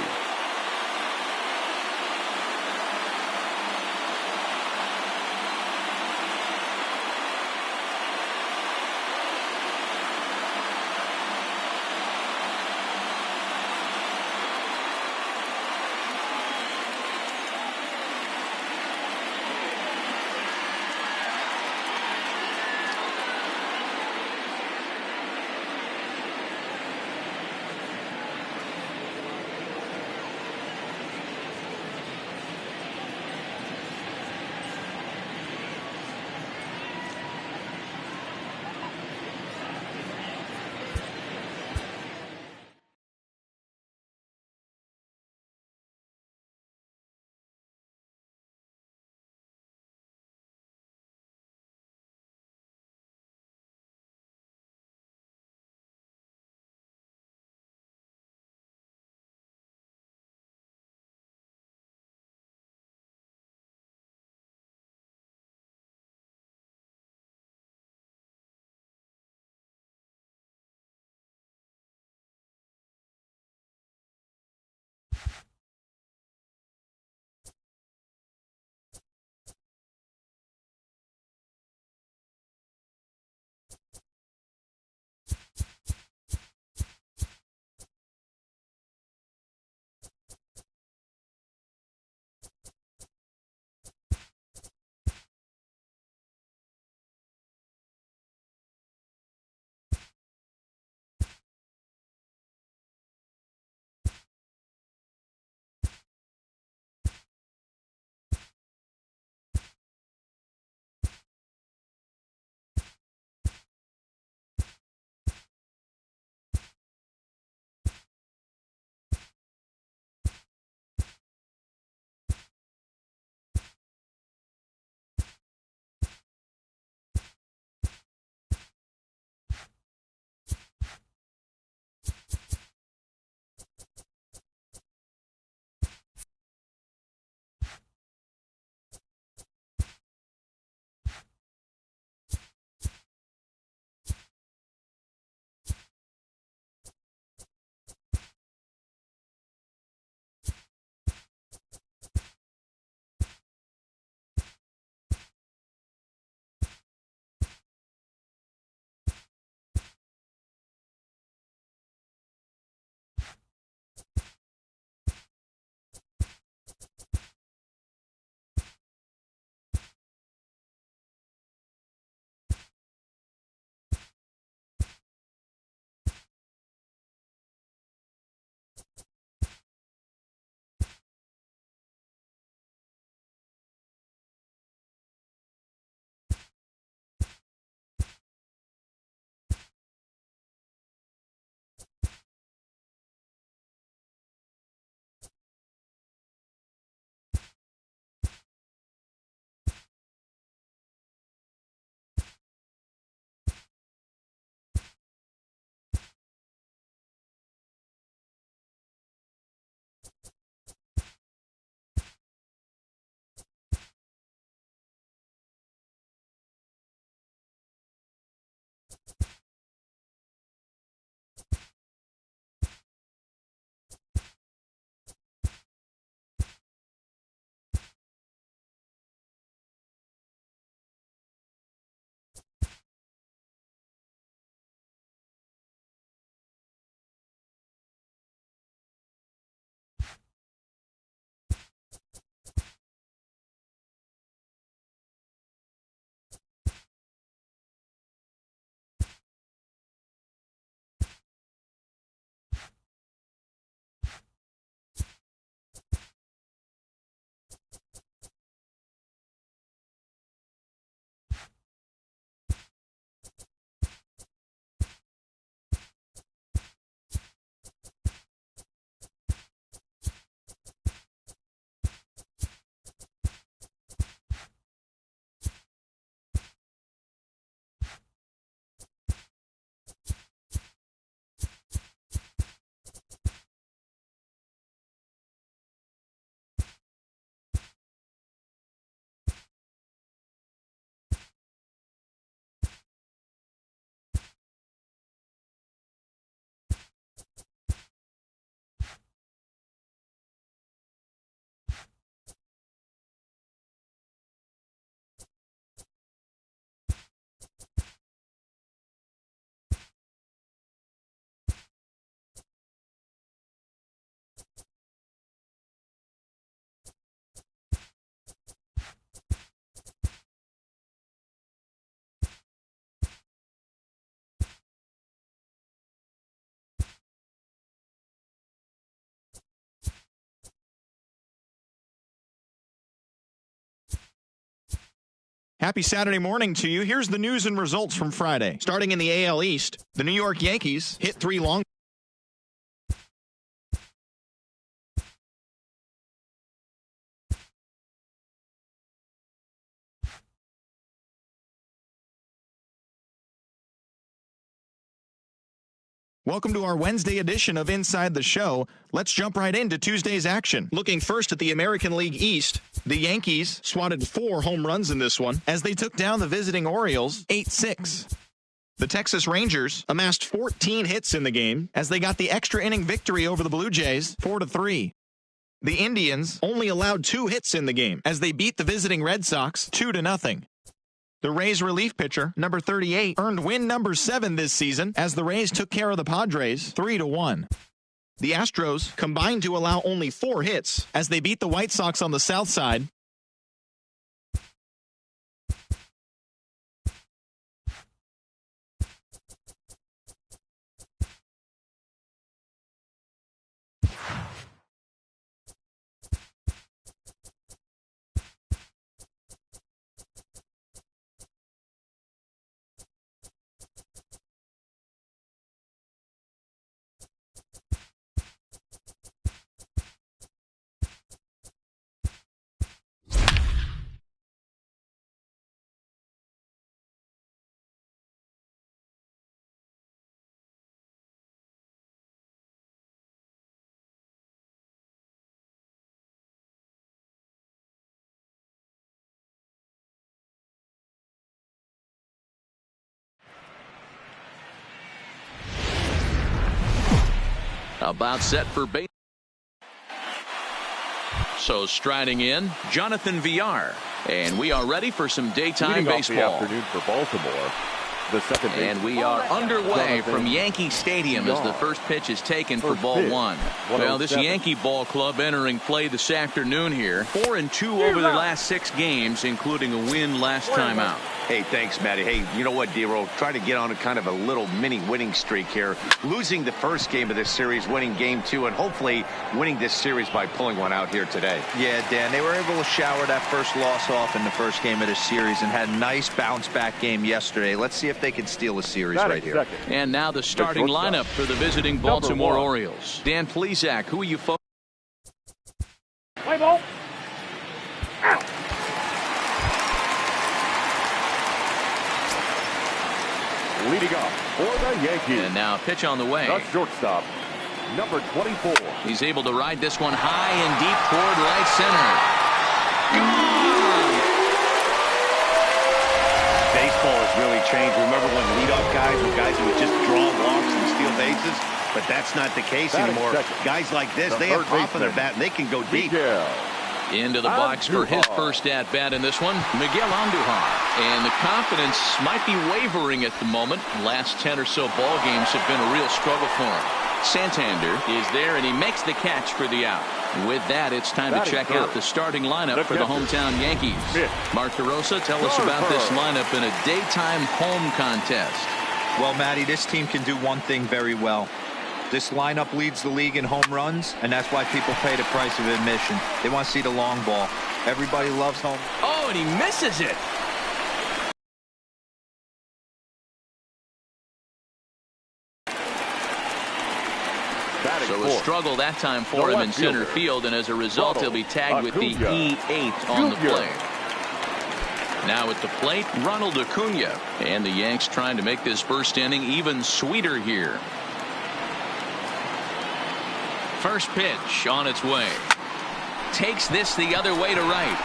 Happy Saturday morning to you. Here's the news and results from Friday. Starting in the AL East, the New York Yankees hit 3 long. Welcome to our Wednesday edition of Inside the Show. Let's jump right into Tuesday's action. Looking first at the American League East, the Yankees swatted 4 home runs in this one as they took down the visiting Orioles 8-6. The Texas Rangers amassed 14 hits in the game as they got the extra inning victory over the Blue Jays 4-3. The Indians only allowed 2 hits in the game as they beat the visiting Red Sox 2-0. The Rays relief pitcher, number 38, earned win number 7 this season as the Rays took care of the Padres 3-1. The Astros combined to allow only 4 hits as they beat the White Sox on the south side. About set for base. So striding in, Jonathan Villar. And we are ready for some daytime baseball. Afternoon for Baltimore. The second and we are underway from Yankee Stadium as the first pitch is taken for ball 1. Well, this Yankee ball club entering play this afternoon here. 4-2 over their last 6 games, including a win last time out. Hey, thanks, Matty. Hey, you know what, D-Roll? Try to get on a kind of a little mini winning streak here. Losing the first game of this series, winning game 2, and hopefully winning this series by pulling one out here today. Yeah, Dan, they were able to shower that first loss off in the first game of this series and had a nice bounce-back game yesterday. Let's see if they can steal a series right here. And now the starting lineup for the visiting Baltimore Orioles. Dan Plesac, who are you folks? Play ball. Out. Leading off for the Yankees. And now pitch on the way. The shortstop, number 24. He's able to ride this one high and deep toward right center. Gone! Baseball has really changed. Remember when leadoff guys were guys who would just draw walks and steal bases? But that's not the case anymore. Guys like this, they have pop in their bat and they can go deep. Into the box for his first at-bat in this one, Miguel Andujar. And the confidence might be wavering at the moment. Last 10 or so ball games have been a real struggle for him. Santander is there, and he makes the catch for the out. With that, it's time to check out the starting lineup for the hometown Yankees. Mark DeRosa, tell us about this lineup in a daytime home contest. Well, Matty, this team can do one thing very well. This lineup leads the league in home runs, and that's why people pay the price of admission. They want to see the long ball. Everybody loves home. Oh, and he misses it. So a struggle that time for him in center field, and as a result, he'll be tagged with the E8 on the play. Now at the plate, Ronald Acuna. And the Yanks trying to make this first inning even sweeter here. First pitch on its way. Takes this the other way to right.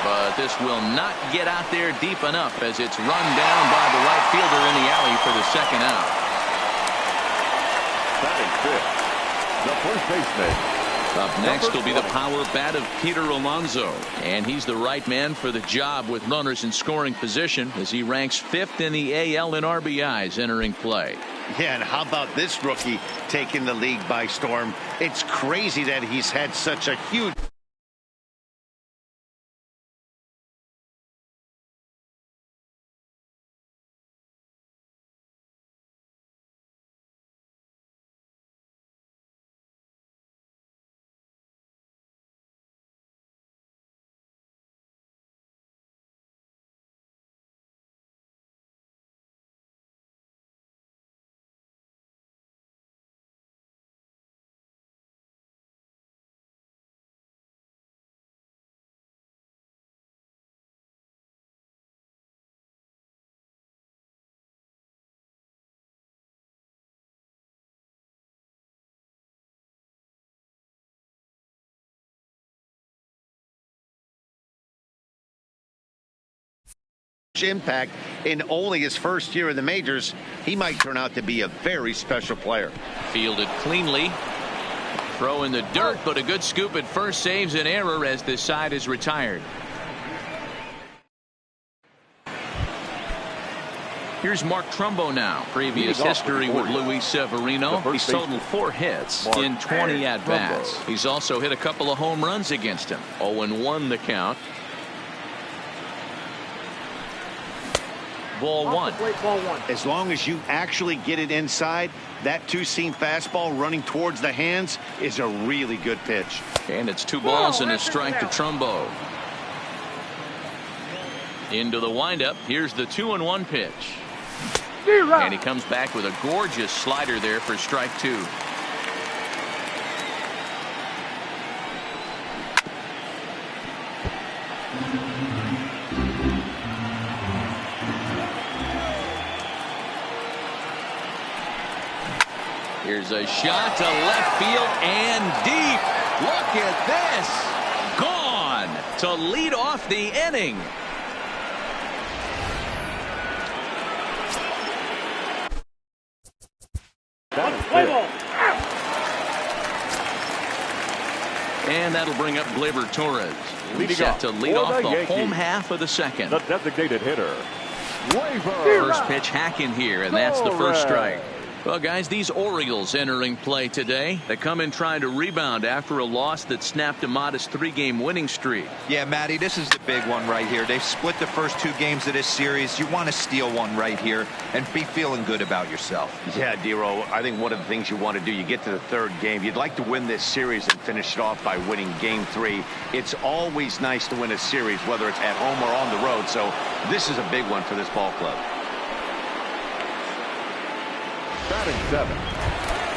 But this will not get out there deep enough as it's run down by the right fielder in the alley for the second out. Batting fifth, the first baseman. Up next will be the power bat of Peter Alonso. And he's the right man for the job with runners in scoring position as he ranks 5th in the AL in RBIs entering play. Yeah, and how about this rookie taking the league by storm? It's crazy that he's had such a huge impact in only his first year in the majors. He might turn out to be a very special player. Fielded cleanly. Throw in the dirt, but a good scoop at first saves an error as this side is retired. Here's Mark Trumbo now. Previous history with Luis Severino. He's totaled 4 hits in 20 at-bats. He's also hit a couple of home runs against him. 0-1 the count. Ball one. As long as you actually get it inside, that two-seam fastball running towards the hands is a really good pitch. And it's 2 balls and a strike to Trumbo. Into the windup. Here's the 2-1 pitch. And he comes back with a gorgeous slider there for strike 2. Here's a shot to left field and deep. Look at this. Gone to lead off the inning. And that'll bring up Gleyber Torres. He's set to lead off the home half of the second. The designated hitter, Gleyber. First pitch hack in here, and that's the first strike. Well, guys, these Orioles entering play today. They come in trying to rebound after a loss that snapped a modest 3-game winning streak. Yeah, Matty, this is the big one right here. They've split the first 2 games of this series. You want to steal one right here and be feeling good about yourself. Yeah, Dero, I think one of the things you want to do, you get to the 3rd game, you'd like to win this series and finish it off by winning game 3. It's always nice to win a series, whether it's at home or on the road, so this is a big one for this ball club. Batting 7,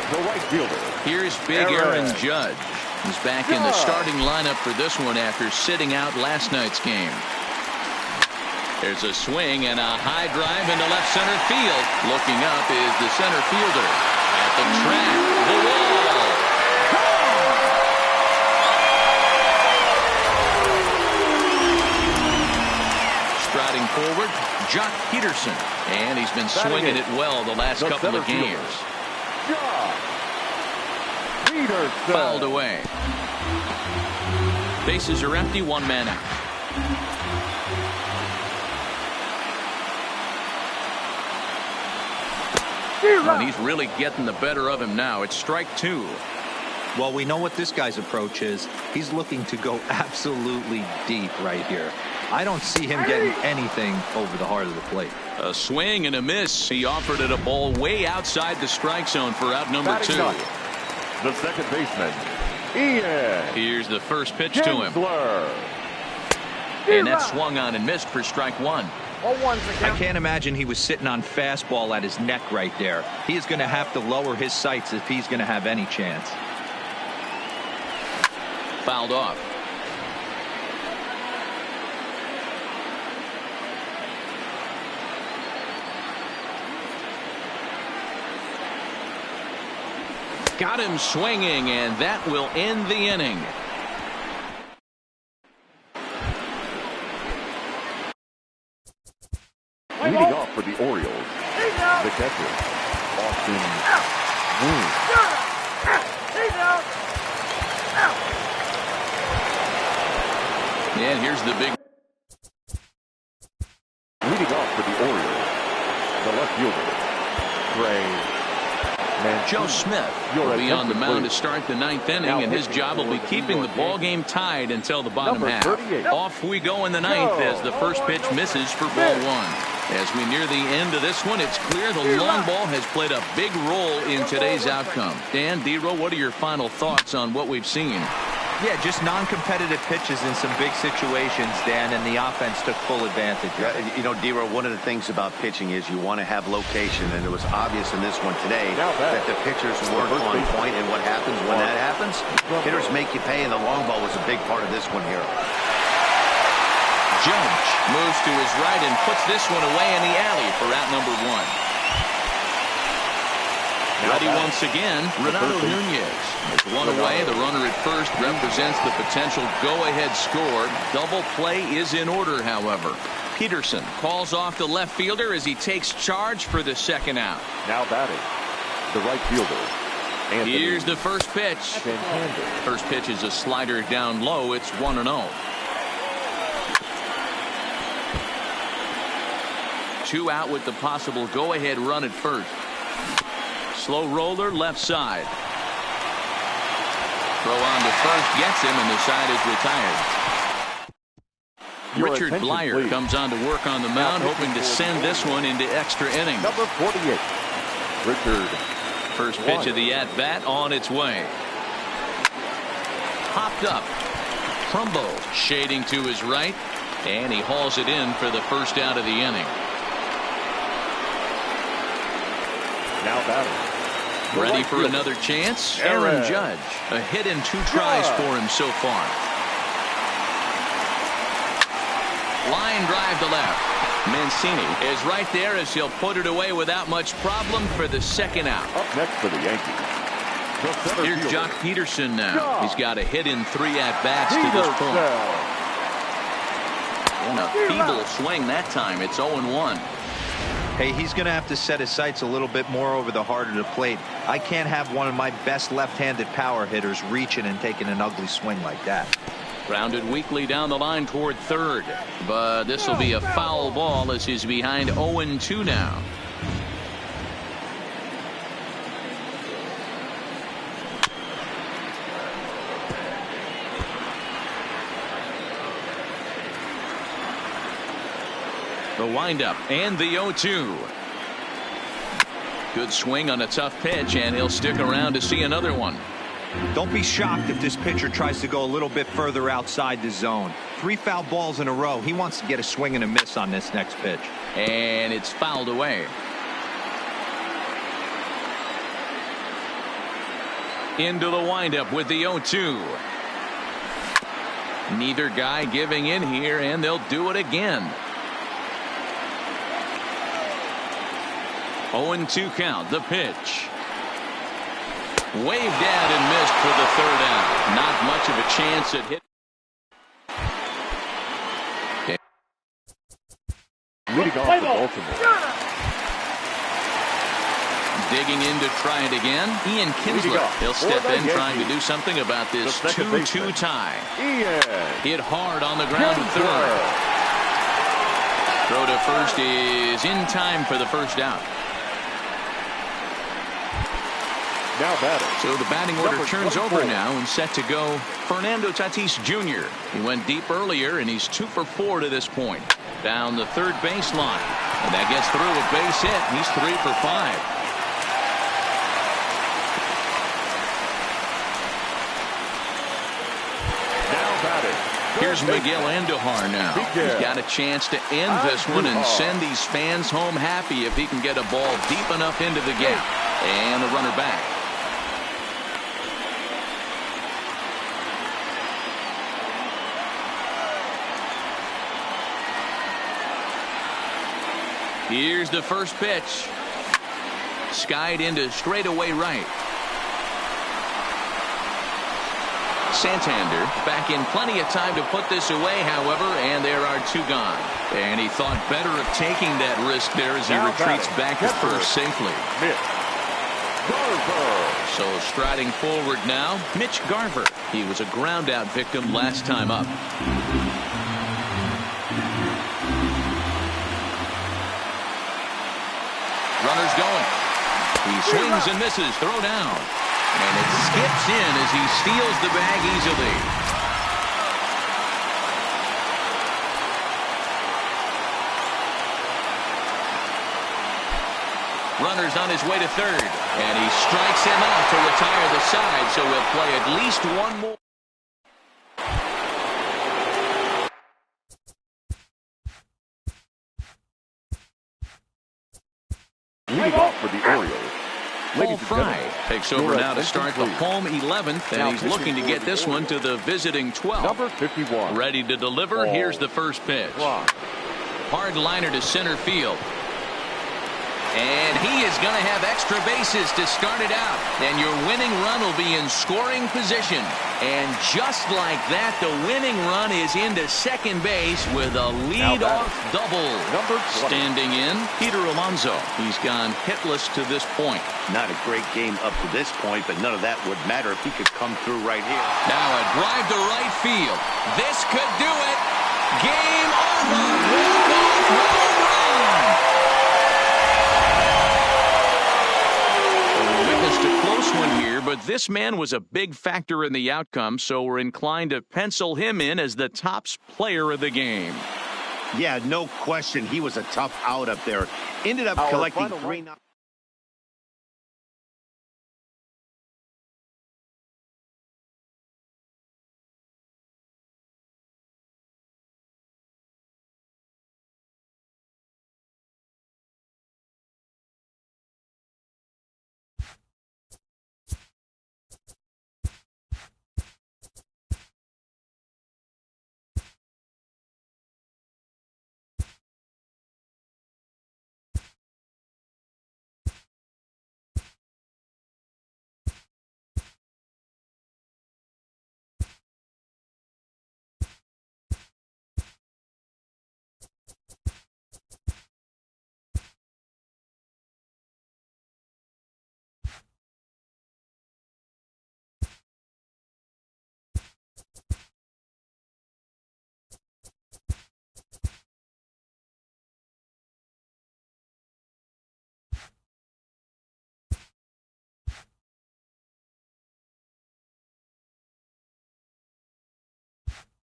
the right fielder. Here's big Aaron Judge. He's back in the starting lineup for this one after sitting out last night's game. There's a swing and a high drive into left center field. Looking up is the center fielder. At the track, the wall. Striding forward, Jock Peterson. And he's been swinging it well the last couple of games. Fouled away. Bases are empty, 1 man out. And he's really getting the better of him now. It's strike 2. Well, we know what this guy's approach is. He's looking to go absolutely deep right here. I don't see him getting anything over the heart of the plate. A swing and a miss. He offered it a ball way outside the strike zone for out number 2. The second baseman, Ian. Here's the first pitch to him. And that swung on and missed for strike 1. I can't imagine he was sitting on fastball at his neck right there. He is going to have to lower his sights if he's going to have any chance. Fouled off. Got him swinging, and that will end the inning. Leading off for the Orioles, the catcher, Austin Moon. And here's the big. Leading off for the Orioles, the left fielder, Trey. Joe Smith will be on the mound to start the 9th inning, and his job will be keeping the ball game tied until the bottom half. Off we go in the 9th as the first pitch misses for ball 1. As we near the end of this one, it's clear the long ball has played a big role in today's outcome. Dan, Dero, what are your final thoughts on what we've seen? Yeah, just non-competitive pitches in some big situations, Dan, and the offense took full advantage. Yeah, you know, Dero, one of the things about pitching is you want to have location, and it was obvious in this one today that the pitchers weren't on point, and what happens when that happens? Hitters make you pay, and the long ball was a big part of this one here. Judge moves to his right and puts this one away in the alley for out number 1. Ready once again, Renato Nunez. As one away, the runner at first represents the potential go-ahead score. Double play is in order, however. Peterson calls off the left fielder as he takes charge for the second out. Now batting, the right fielder. Anthony. Here's the first pitch. First pitch is a slider down low. It's 1-0. 2 out with the possible go-ahead run at first. Slow roller left side. Throw on to first gets him, and the side is retired. Richard Blyer comes on to work on the mound, hoping to send this one into extra innings. Number 48, Richard. First pitch of the at-bat on its way. Popped up. Trumbo shading to his right, and he hauls it in for the first out of the inning. Now batting. Ready for another chance? Aaron Judge. A hit in 2 tries for him so far. Line drive to left. Mancini is right there as he'll put it away without much problem for the second out. Up next for the Yankees. Here's Jock Peterson now. He's got a hit in 3 at-bats to this point. And a feeble swing that time. It's 0-1. Hey, he's going to have to set his sights a little bit more over the heart of the plate. I can't have one of my best left-handed power hitters reaching and taking an ugly swing like that. Grounded weakly down the line toward third. But this will be a foul ball as he's behind 0-2 now. The windup and the 0-2. Good swing on a tough pitch, and he'll stick around to see another one. Don't be shocked if this pitcher tries to go a little bit further outside the zone. 3 foul balls in a row. He wants to get a swing and a miss on this next pitch. And it's fouled away. Into the windup with the 0-2. Neither guy giving in here, and they'll do it again. 0-2 count. The pitch. Waved out and missed for the third out. Not much of a chance at hit. Leading off for Baltimore. Digging in to try it again. Ian Kinsler. He'll step in trying to do something about this 2-2 tie. Hit hard on the ground at third. Throw to first is in time for the first out. Now batting. So the batting order turns over now, and set to go Fernando Tatis Jr. He went deep earlier, and he's 2 for 4 to this point. Down the third baseline, and that gets through a base hit. He's 3 for 5. Now batting. Here's Miguel Andujar now. He's got a chance to end this one and send these fans home happy if he can get a ball deep enough into the gap. And the runner back. Here's the first pitch. Skied into straightaway right. Santander back in plenty of time to put this away, however, and there are 2 gone. And he thought better of taking that risk there as he retreats back at first safely. So striding forward now, Mitch Garver. He was a ground out victim last time up. Runner's going. He swings and misses. Throw down. And it skips in as he steals the bag easily. Runner's on his way to third. And he strikes him out to retire the side. So we'll play at least one more. Leading off for the Orioles. Paul Fry takes over now to start the home 11th, and he's looking to get this one to the visiting 12th. Number 51. Ready to deliver. Here's the first pitch. Hard liner to center field. And he is going to have extra bases to start it out. And your winning run will be in scoring position. And just like that, the winning run is into second base with a leadoff double. Standing in, Peter Alonso. He's gone hitless to this point. Not a great game up to this point, but none of that would matter if he could come through right here. Now a drive to right field. This could do it. Game over. Walk-off home run. We witnessed a close one here, but this man was a big factor in the outcome, so we're inclined to pencil him in as the top player of the game. Yeah, no question. He was a tough out up there. Ended up collecting 3.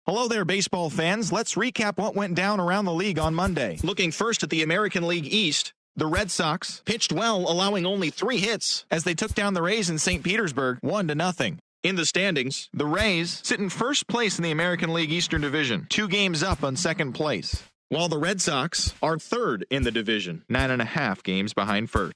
Hello there, baseball fans. Let's recap what went down around the league on Monday. Looking first at the American League East, the Red Sox pitched well, allowing only 3 hits as they took down the Rays in St. Petersburg 1-0. In the standings, the Rays sit in first place in the American League Eastern Division, 2 games up on second place, while the Red Sox are third in the division, 9.5 games behind first.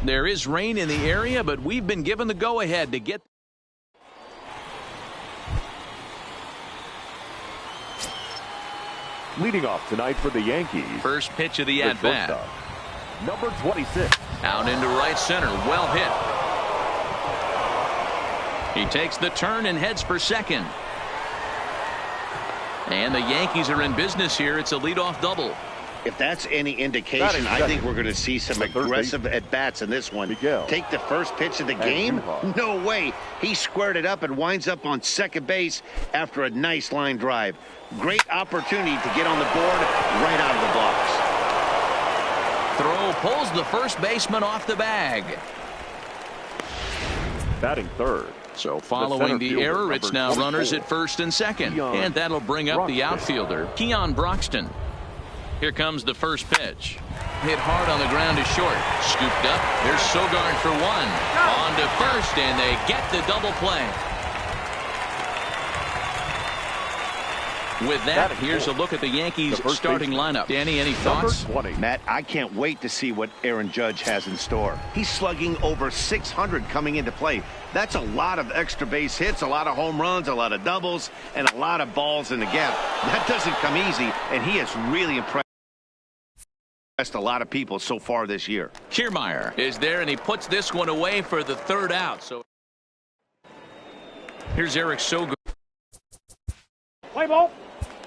There is rain in the area, but we've been given the go-ahead to get. Leading off tonight for the Yankees. First pitch of the at-bat. Number 26. Out into right center. Well hit. He takes the turn and heads for second. And the Yankees are in business here. It's a leadoff double. If that's any indication, I think we're going to see some aggressive at-bats in this one. Take the first pitch of the game? No way. He squared it up and winds up on second base after a nice line drive. Great opportunity to get on the board right out of the blocks. Throw pulls the first baseman off the bag. Batting third. So following the error, it's now runners at first and second. And that'll bring up the outfielder, Keon Broxton. Here comes the first pitch. Hit hard on the ground is short. Scooped up. There's Sogard for one. On to first, and they get the double play. With that, here's a look at the Yankees starting lineup. Danny, any thoughts? Matt, I can't wait to see what Aaron Judge has in store. He's slugging over 600 coming into play. That's a lot of extra base hits, a lot of home runs, a lot of doubles, and a lot of balls in the gap. That doesn't come easy, and he has really impressed a lot of people so far this year. Kiermaier is there, and he puts this one away for the third out. So here's Eric Sogard. Play ball.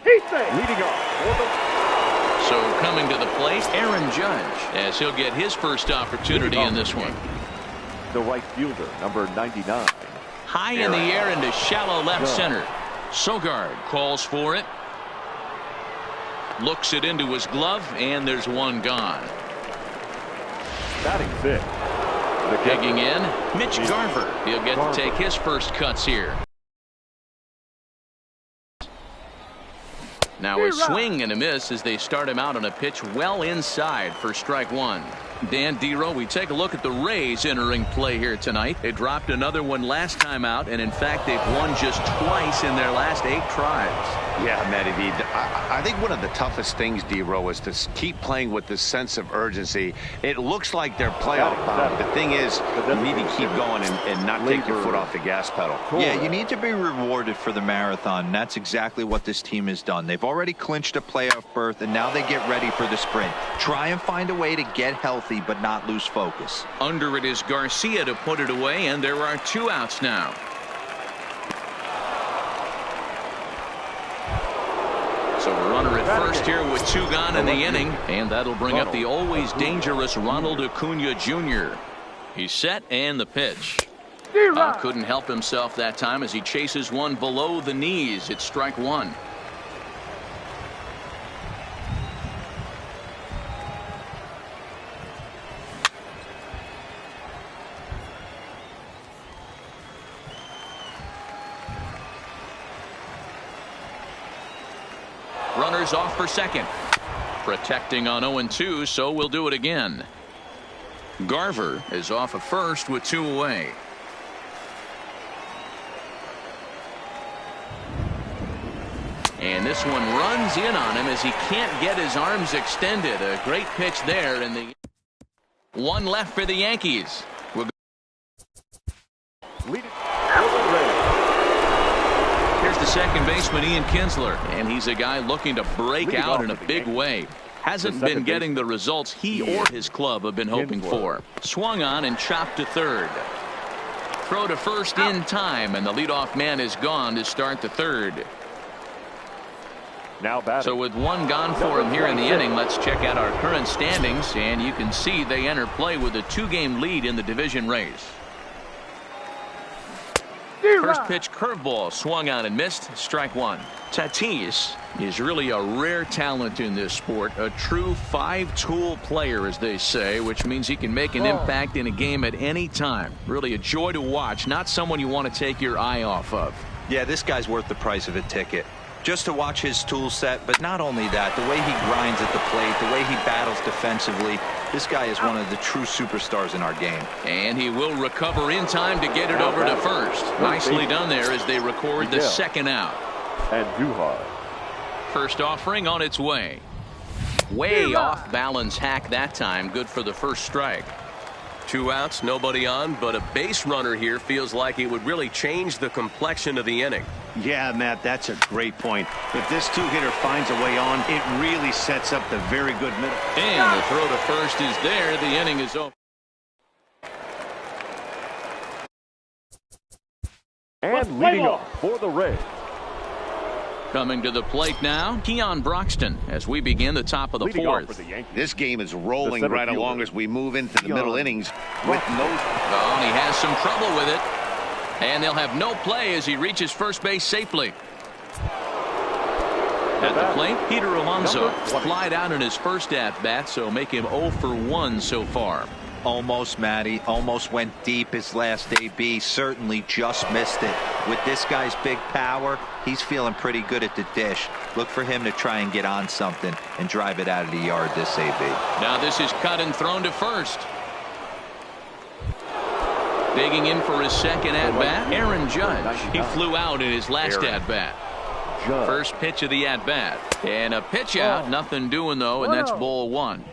He's there. Leading off. So coming to the plate, Aaron Judge, as he'll get his first opportunity in this one. The right fielder, number 99. High in the air into shallow left center. Sogard calls for it. Looks it into his glove, and there's one gone. Batting fifth. Digging in, Mitch Garver. He'll get to take his first cuts here. Now a swing and a miss as they start him out on a pitch well inside for strike one. Dan Dero, we take a look at the Rays entering play here tonight. They dropped another one last time out, and in fact they've won just twice in their last 8 tries. Yeah, Matty V, I think one of the toughest things, Dero, is to keep playing with this sense of urgency. It looks like they're playoff bound. The thing is, you need to keep going and not take your foot off the gas pedal. Yeah, you need to be rewarded for the marathon, and that's exactly what this team has done. They've already clinched a playoff berth, and now they get ready for the sprint. Try and find a way to get healthy, but not lose focus. Under it is Garcia to put it away, and there are 2 outs now. So a runner at first here with 2 gone in the inning, and that'll bring up the always dangerous Ronald Acuna Jr. He's set, and the pitch. Couldn't help himself that time as he chases one below the knees. It's strike one. Runners off for second. Protecting on 0-2, so we'll do it again. Garver is off of first with 2 away. And this one runs in on him as he can't get his arms extended. A great pitch there, and the 1 left for the Yankees. Here's the second baseman, Ian Kinsler, and he's a guy looking to break out in a big way. Hasn't been getting the results he or his club have been hoping for. Swung on and chopped to third. Throw to first in time, and the leadoff man is gone to start the third. Now batting. So with 1 gone for him here in the inning, let's check out our current standings, and you can see they enter play with a 2-game lead in the division race. First pitch curveball swung on and missed. Strike one. Tatis is really a rare talent in this sport. A true 5-tool player, as they say, which means he can make an impact in a game at any time. Really a joy to watch. Not someone you want to take your eye off of. Yeah, this guy's worth the price of a ticket. Just to watch his tool set, but not only that, the way he grinds at the plate, the way he battles defensively, this guy is one of the true superstars in our game. And he will recover in time to get it over to first. Nicely done there as they record the second out. And Duhar. First offering on its way. Way off balance hack that time. Good for the first strike. 2 outs, nobody on, but a base runner here feels like it would really change the complexion of the inning. Yeah, Matt, that's a great point. If this 2-hitter finds a way on, it really sets up the very good middle. And the throw to first is there. The inning is over. And leading off for the Rays. Coming to the plate now, Keon Broxton, as we begin the top of the fourth. This game is rolling right along as we move into the middle innings with no. Oh, and he has some trouble with it. And they'll have no play as he reaches first base safely. At the plate, Peter Alonso flied out in his first at-bat, so make him 0 for 1 so far. Almost, Matty. Almost went deep his last AB. Certainly just missed it. With this guy's big power, he's feeling pretty good at the dish. Look for him to try and get on something and drive it out of the yard this AB. Now this is cut and thrown to first. Digging in for his second at-bat, Aaron Judge. He flew out in his last at-bat. First pitch of the at-bat. And a pitch out. Nothing doing, though, and that's ball one.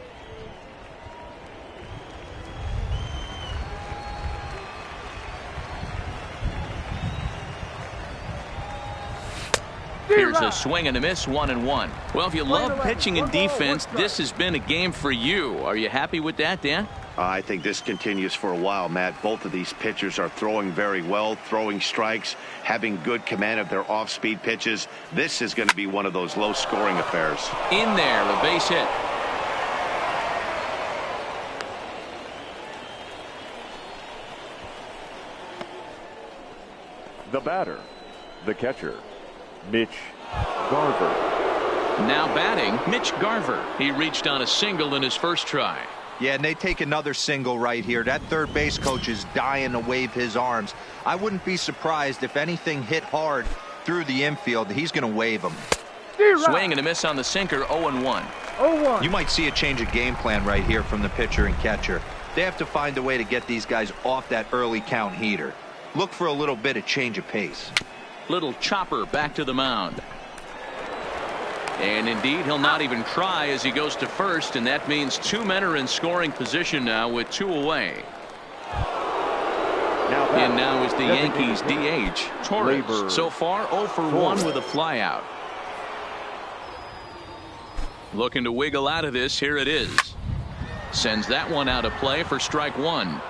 Here's a swing and a miss, 1-1. Well, if you love pitching and defense, this has been a game for you. Are you happy with that, Dan? I think this continues for a while, Matt. Both of these pitchers are throwing very well, throwing strikes, having good command of their off-speed pitches. This is going to be one of those low-scoring affairs. In there, a base hit. The batter, the catcher, Mitch Garver. Now batting, Mitch Garver. He reached on a single in his first try. Yeah, and they take another single right here. That third base coach is dying to wave his arms. I wouldn't be surprised if anything hit hard through the infield. He's going to wave them. Swing and a miss on the sinker, 0-1. You might see a change of game plan right here from the pitcher and catcher. They have to find a way to get these guys off that early count heater. Look for a little bit of change of pace. Little chopper back to the mound. And indeed, he'll not even try as he goes to first, and that means two men are in scoring position now with two away. And now is the Yankees DH, Torres. So far, 0 for 1 with a flyout. Looking to wiggle out of this. Here it is. Sends that one out of play for strike one.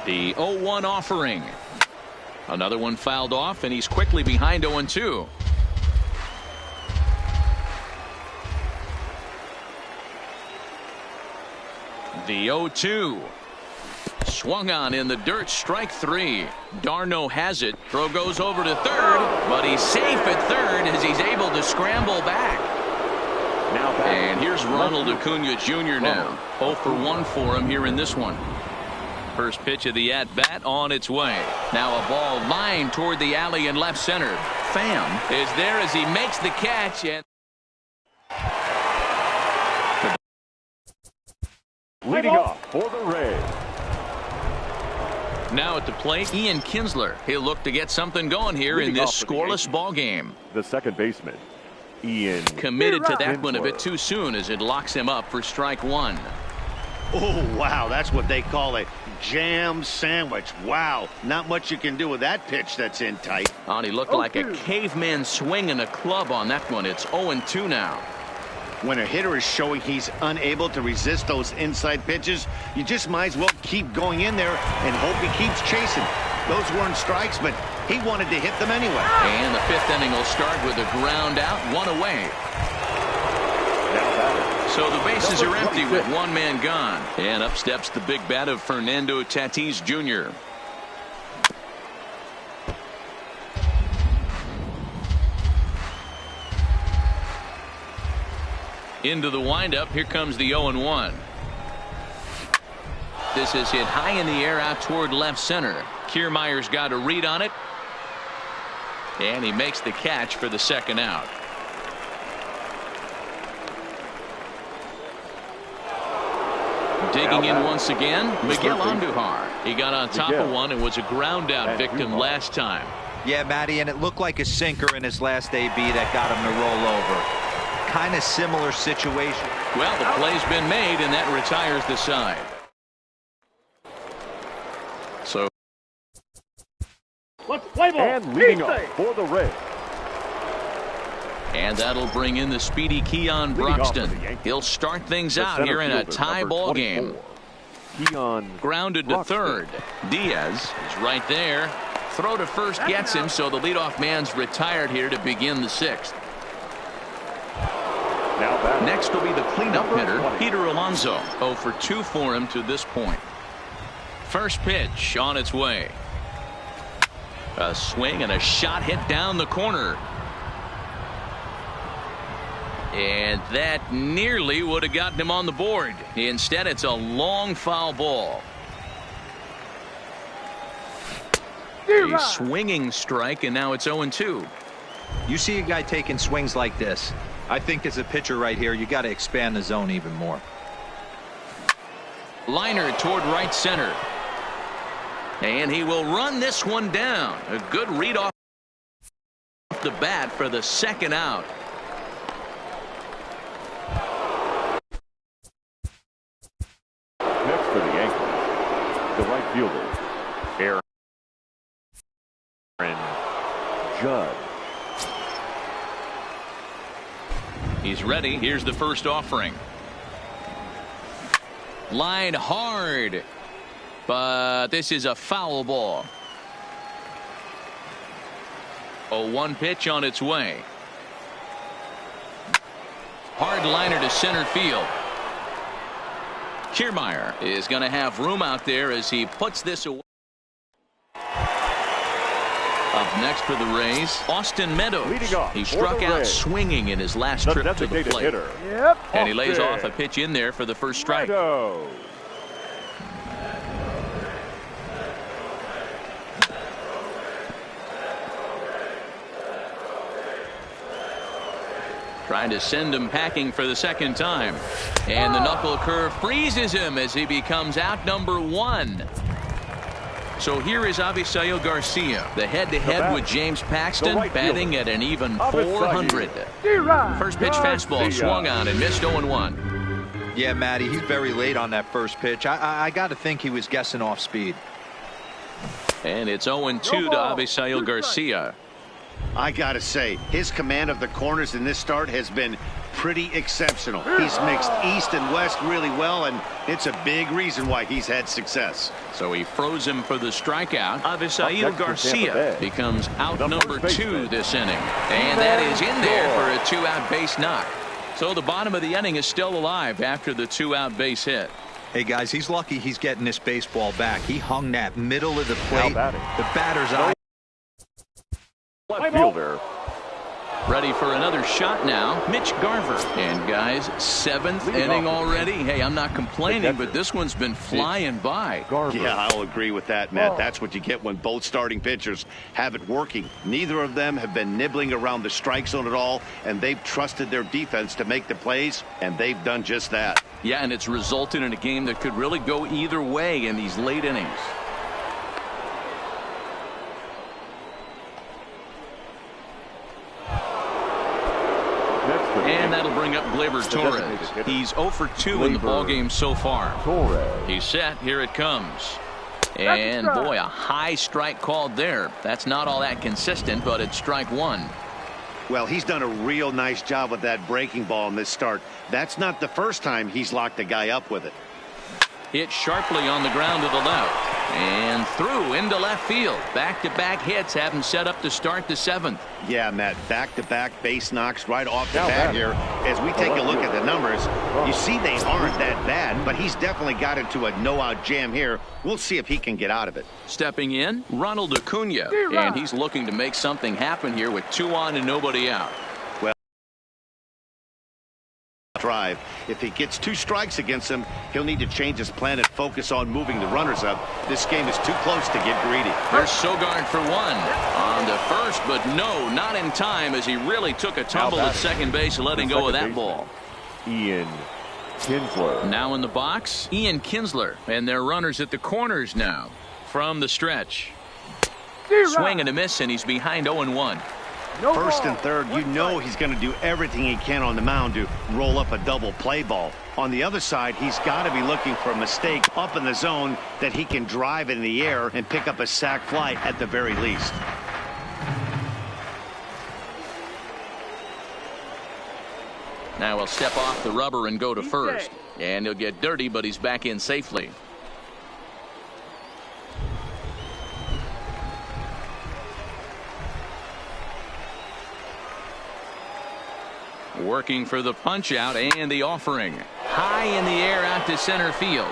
The 0-1 offering. Another one fouled off, and he's quickly behind 0-2. The 0-2. Swung on in the dirt, strike three. Darno has it. Throw goes over to third, but he's safe at third as he's able to scramble back. And here's Ronald Acuna Jr. now. 0 for 1 for him here in this one. First pitch of the at-bat on its way. Now a ball lined toward the alley in left center. Pham is there as he makes the catch. And leading off for the Rays. Now at the plate, Ian Kinsler. He'll look to get something going here in this scoreless ball game. The second baseman, Ian. Committed to that one a bit too soon as it locks him up for strike one. Oh, wow. That's what they call a jam sandwich. Wow. Not much you can do with that pitch that's in tight. Oh, he looked like a caveman swinging a club on that one. It's 0-2 now. When a hitter is showing he's unable to resist those inside pitches, you just might as well keep going in there and hope he keeps chasing. Those weren't strikes, but he wanted to hit them anyway. And the fifth inning will start with a ground out, one away. So the bases are empty with one man gone. And up steps the big bat of Fernando Tatis Jr. Into the windup. Here comes the 0-1. This is hit high in the air out toward left center. Kiermaier's got a read on it. And he makes the catch for the second out. Digging in once again, Miguel Andujar. He got on top of one and was a ground out victim last time. Yeah, Matty, and it looked like a sinker in his last AB that got him to roll over. Kind of similar situation. Well, the play's been made, and that retires the side. So, let's play ball. And leading up for the Rays. And that'll bring in the speedy Keon Broxton. He'll start things out here in a tie ball game. Grounded to third. Diaz is right there. Throw to first gets him, so the leadoff man's retired here to begin the sixth. Next will be the cleanup hitter, Peter Alonso. 0 for 2 for him to this point. First pitch on its way. A swing and a shot hit down the corner. And that nearly would have gotten him on the board. Instead, it's a long foul ball. A swinging strike, and now it's 0-2. You see a guy taking swings like this. I think as a pitcher right here, you got to expand the zone even more. Liner toward right center. And he will run this one down. A good read off the bat for the second out. Next for the Yankees, the right fielder, Aaron Judge. He's ready. Here's the first offering. Line hard. But this is a foul ball. A 1 pitch on its way. Hard liner to center field. Kiermaier is going to have room out there as he puts this away. Up next for the Rays, Austin Meadows. He struck out swinging in his last trip to the plate. And he lays off a pitch in there for the first strike. Meadows. Trying to send him packing for the second time. And the knuckle curve freezes him as he becomes out number 1. So here is Avisail Garcia, the head-to-head with James Paxton, batting at an even 400. First pitch fastball swung on and missed 0-1. Yeah, Matty, he's very late on that first pitch. I got to think he was guessing off speed. And it's 0-2 to Avisail Garcia. I gotta say, his command of the corners in this start has been pretty exceptional. He's mixed east and west really well, and it's a big reason why he's had success. So he froze him for the strikeout. Avisail Garcia becomes out number 2 this inning. And that is in there for a 2-out base knock. So the bottom of the inning is still alive after the 2-out base hit. Hey, guys, he's lucky he's getting this baseball back. He hung that middle of the plate. The batter's eye. Left fielder. Ready for another shot now, Mitch Garver. And guys, 7th inning already. Hey, I'm not complaining, but this one's been flying by. Yeah, I'll agree with that, Matt. That's what you get when both starting pitchers have it working. Neither of them have been nibbling around the strike zone at all, and they've trusted their defense to make the plays, and they've done just that. Yeah, and it's resulted in a game that could really go either way in these late innings. And that'll bring up Gleyber Torres. He's 0 for 2 in the ballgame so far. He's set. Here it comes. And boy, a high strike called there. That's not all that consistent, but it's strike 1. Well, he's done a real nice job with that breaking ball in this start. That's not the first time he's locked a guy up with it. Hit sharply on the ground to the left. And through into left field. Back-to-back hits have him set up to start the 7th. Yeah, Matt, back-to-back base knocks right off the bat here. As we take a look at the numbers, you see they aren't that bad, but he's definitely got into a no-out jam here. We'll see if he can get out of it. Stepping in, Ronald Acuna. And he's looking to make something happen here with 2 on and nobody out. Drive. If he gets 2 strikes against him, he'll need to change his plan and focus on moving the runners up. This game is too close to get greedy. There's Sogard for 1 on the first, but no, not in time as he really took a tumble at second base, letting go of that ball. Ian Kinsler. Now in the box, Ian Kinsler, and their runners at the corners now from the stretch. Swing and a miss, and he's behind 0-1. First and third, you know he's going to do everything he can on the mound to roll up a double play ball. On the other side, he's got to be looking for a mistake up in the zone that he can drive in the air and pick up a sac fly at the very least. Now he'll step off the rubber and go to first. And he'll get dirty, but he's back in safely. Working for the punch out and the offering. High in the air out to center field.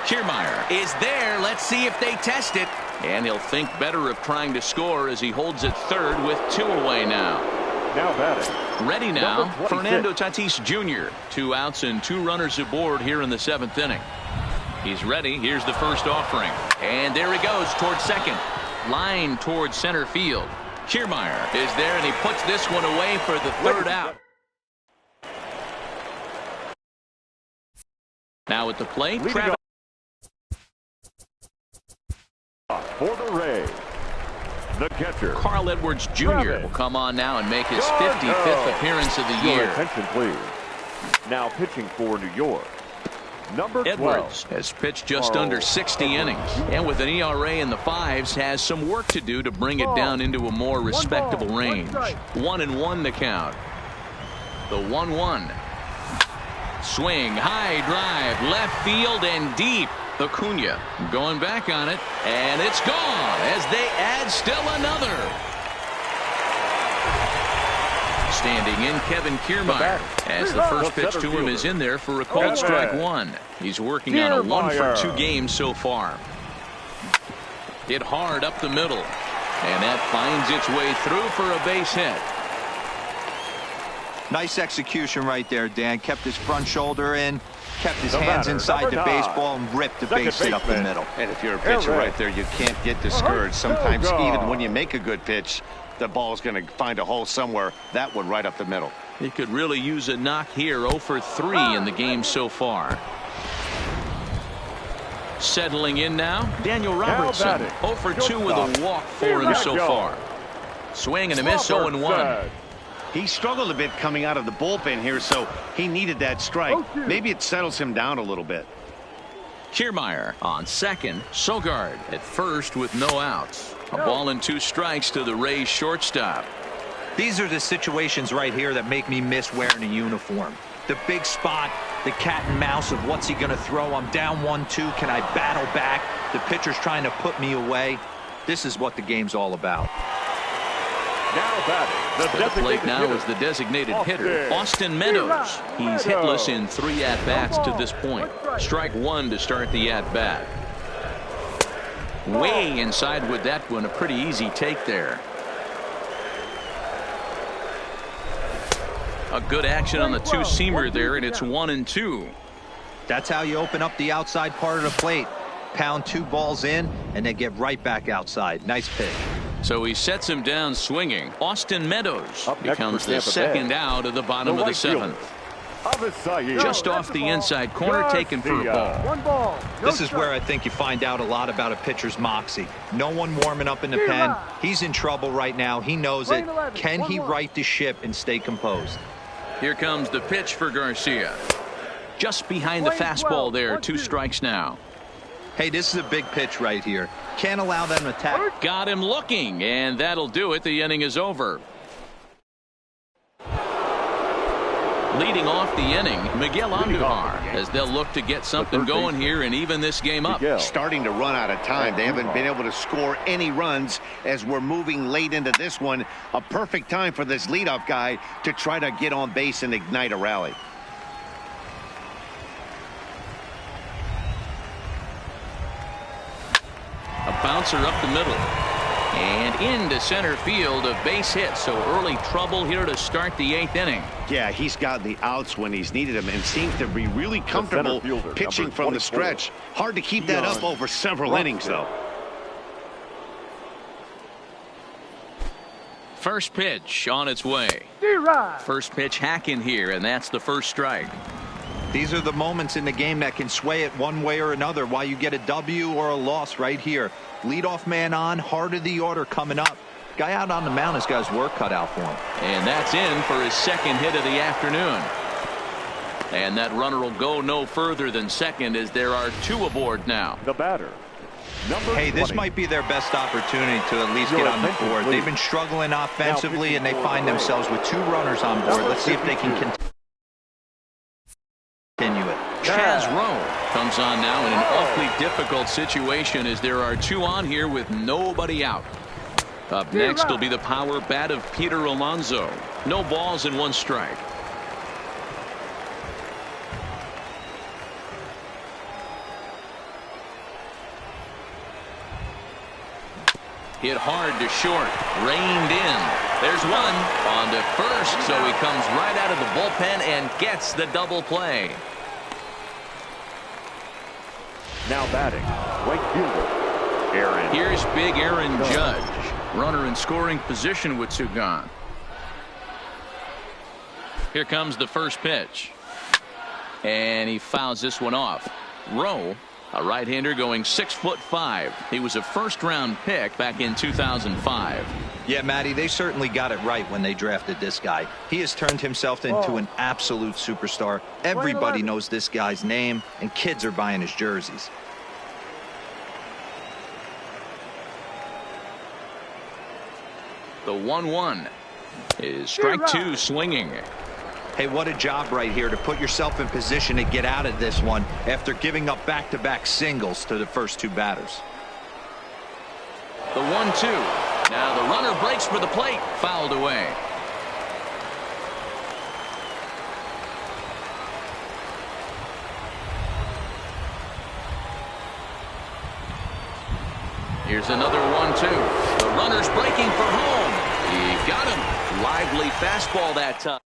Kiermaier is there. Let's see if they test it. And he'll think better of trying to score as he holds it third with 2 away now. Now batting. Ready now, Fernando Tatis Jr. 2 outs and 2 runners aboard here in the 7th inning. He's ready. Here's the first offering. And there he goes towards second. Line towards center field. Kiermaier is there, and he puts this one away for the 3rd out. Now at the plate, Travis. For the Rays, the catcher, Carl Edwards Jr. will come on now and make his 55th appearance of the year. Attention, please. Now pitching for New York, number 12. Edwards has pitched just under 60 innings, and with an ERA in the 5s, has some work to do to bring it down into a more respectable range. 1-1 the count. The 1-1. Swing, high drive, left field and deep. Acuna going back on it, and it's gone as they add still another. Standing in, Kevin Kiermaier, as the first pitch to him is in there for a called strike 1. He's working on a 1 for 2 games so far. Hit hard up the middle, and that finds its way through for a base hit. Nice execution right there, Dan. Kept his front shoulder in, kept his hands inside the baseball, and ripped the base hit up the middle. And if you're a pitcher right there, you can't get discouraged. Sometimes even when you make a good pitch, the ball's going to find a hole somewhere. That one right up the middle. He could really use a knock here. 0 for 3 in the game so far. Settling in now, Daniel Robertson. 0 for 2 with a walk for him so far. Swing and a miss, 0-1. He struggled a bit coming out of the bullpen here, so he needed that strike. Maybe it settles him down a little bit. Kiermaier on second. Sogard at first with no outs. A ball and 2 strikes to the Rays shortstop. These are the situations right here that make me miss wearing a uniform. The big spot, the cat and mouse of what's he going to throw. I'm down 1-2. Can I battle back? The pitcher's trying to put me away. This is what the game's all about. Now batting, the plate now is the designated hitter, Austin Meadows. He's hitless in 3 at-bats to this point. Strike 1 to start the at-bat. Way inside with that one, a pretty easy take there. A good action on the 2-seamer there, and it's 1-2. That's how you open up the outside part of the plate. Pound 2 balls in, and then get right back outside. Nice pitch. So he sets him down swinging. Austin Meadows becomes the second out of the bottom of the 7th. Just off the inside corner, taken for a ball. This is where I think you find out a lot about a pitcher's moxie. No one warming up in the pen. He's in trouble right now. He knows it. Can he right the ship and stay composed? Here comes the pitch for Garcia. Just behind the fastball there. 2 strikes now. Hey, this is a big pitch right here. Can't allow them to attack. Got him looking, and that'll do it. The inning is over. Leading off the inning, Miguel Andujar, as they'll look to get something going here and even this game up. Starting to run out of time. They haven't been able to score any runs as we're moving late into this one. A perfect time for this leadoff guy to try to get on base and ignite a rally. A bouncer up the middle. And into center field, a base hit. So early trouble here to start the 8th inning. Yeah, he's got the outs when he's needed them and seems to be really comfortable pitching from the stretch. Hard to keep that up over several innings, though. First pitch on its way. First pitch hacking here, and that's the first strike. These are the moments in the game that can sway it one way or another, why you get a W or a loss right here. Leadoff man on, heart of the order coming up. Guy out on the mound has got his work cut out for him. And that's in for his 2nd hit of the afternoon. And that runner will go no further than second as there are 2 aboard now. The batter. Hey, this might be their best opportunity to at least get on the board. They've been struggling offensively, and they find themselves with 2 runners on board. Let's see if they can continue it. Chaz Rowe comes on now in an awfully difficult situation as there are 2 on here with nobody out. Up next will be the power bat of Peter Alonso. No balls and 1 strike. Hit hard to short. Reined in. There's one. On to first, so he comes right out of the bullpen and gets the double play. Now batting, right fielder, Aaron. Here's big Aaron Judge. Runner in scoring position with two gone. Here comes the first pitch. And he fouls this one off. Rowe, a right-hander going 6'5". He was a first-round pick back in 2005. Yeah, Matty, they certainly got it right when they drafted this guy. He has turned himself into an absolute superstar. Everybody knows this guy's name, and kids are buying his jerseys. The 1-1 is strike two swinging. Hey, what a job right here to put yourself in position to get out of this one after giving up back-to-back singles to the first two batters. The 1-2. Now the runner breaks for the plate. Fouled away. Here's another 1-2. The runner's breaking for home. He got him. Lively fastball that time.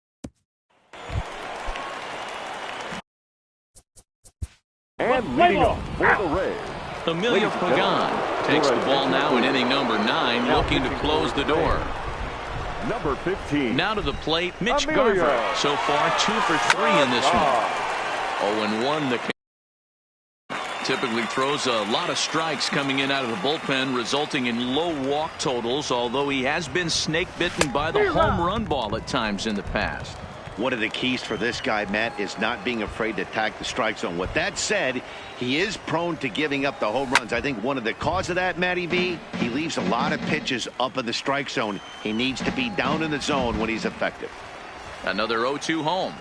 And leading off for the Rays, Emilio Pagan takes the ball now in inning number 9, looking to close the door. Number 15. Now to the plate, Mitch Garver. So far, 2 for 3 in this one. 0-1 the typically throws a lot of strikes coming in out of the bullpen, resulting in low walk totals, although he has been snake bitten by the home run ball at times in the past. One of the keys for this guy, Matt, is not being afraid to attack the strike zone. With that said, he is prone to giving up the home runs. I think one of the cause of that, Matty V, he leaves a lot of pitches up in the strike zone. He needs to be down in the zone when he's effective. Another 0-2 home.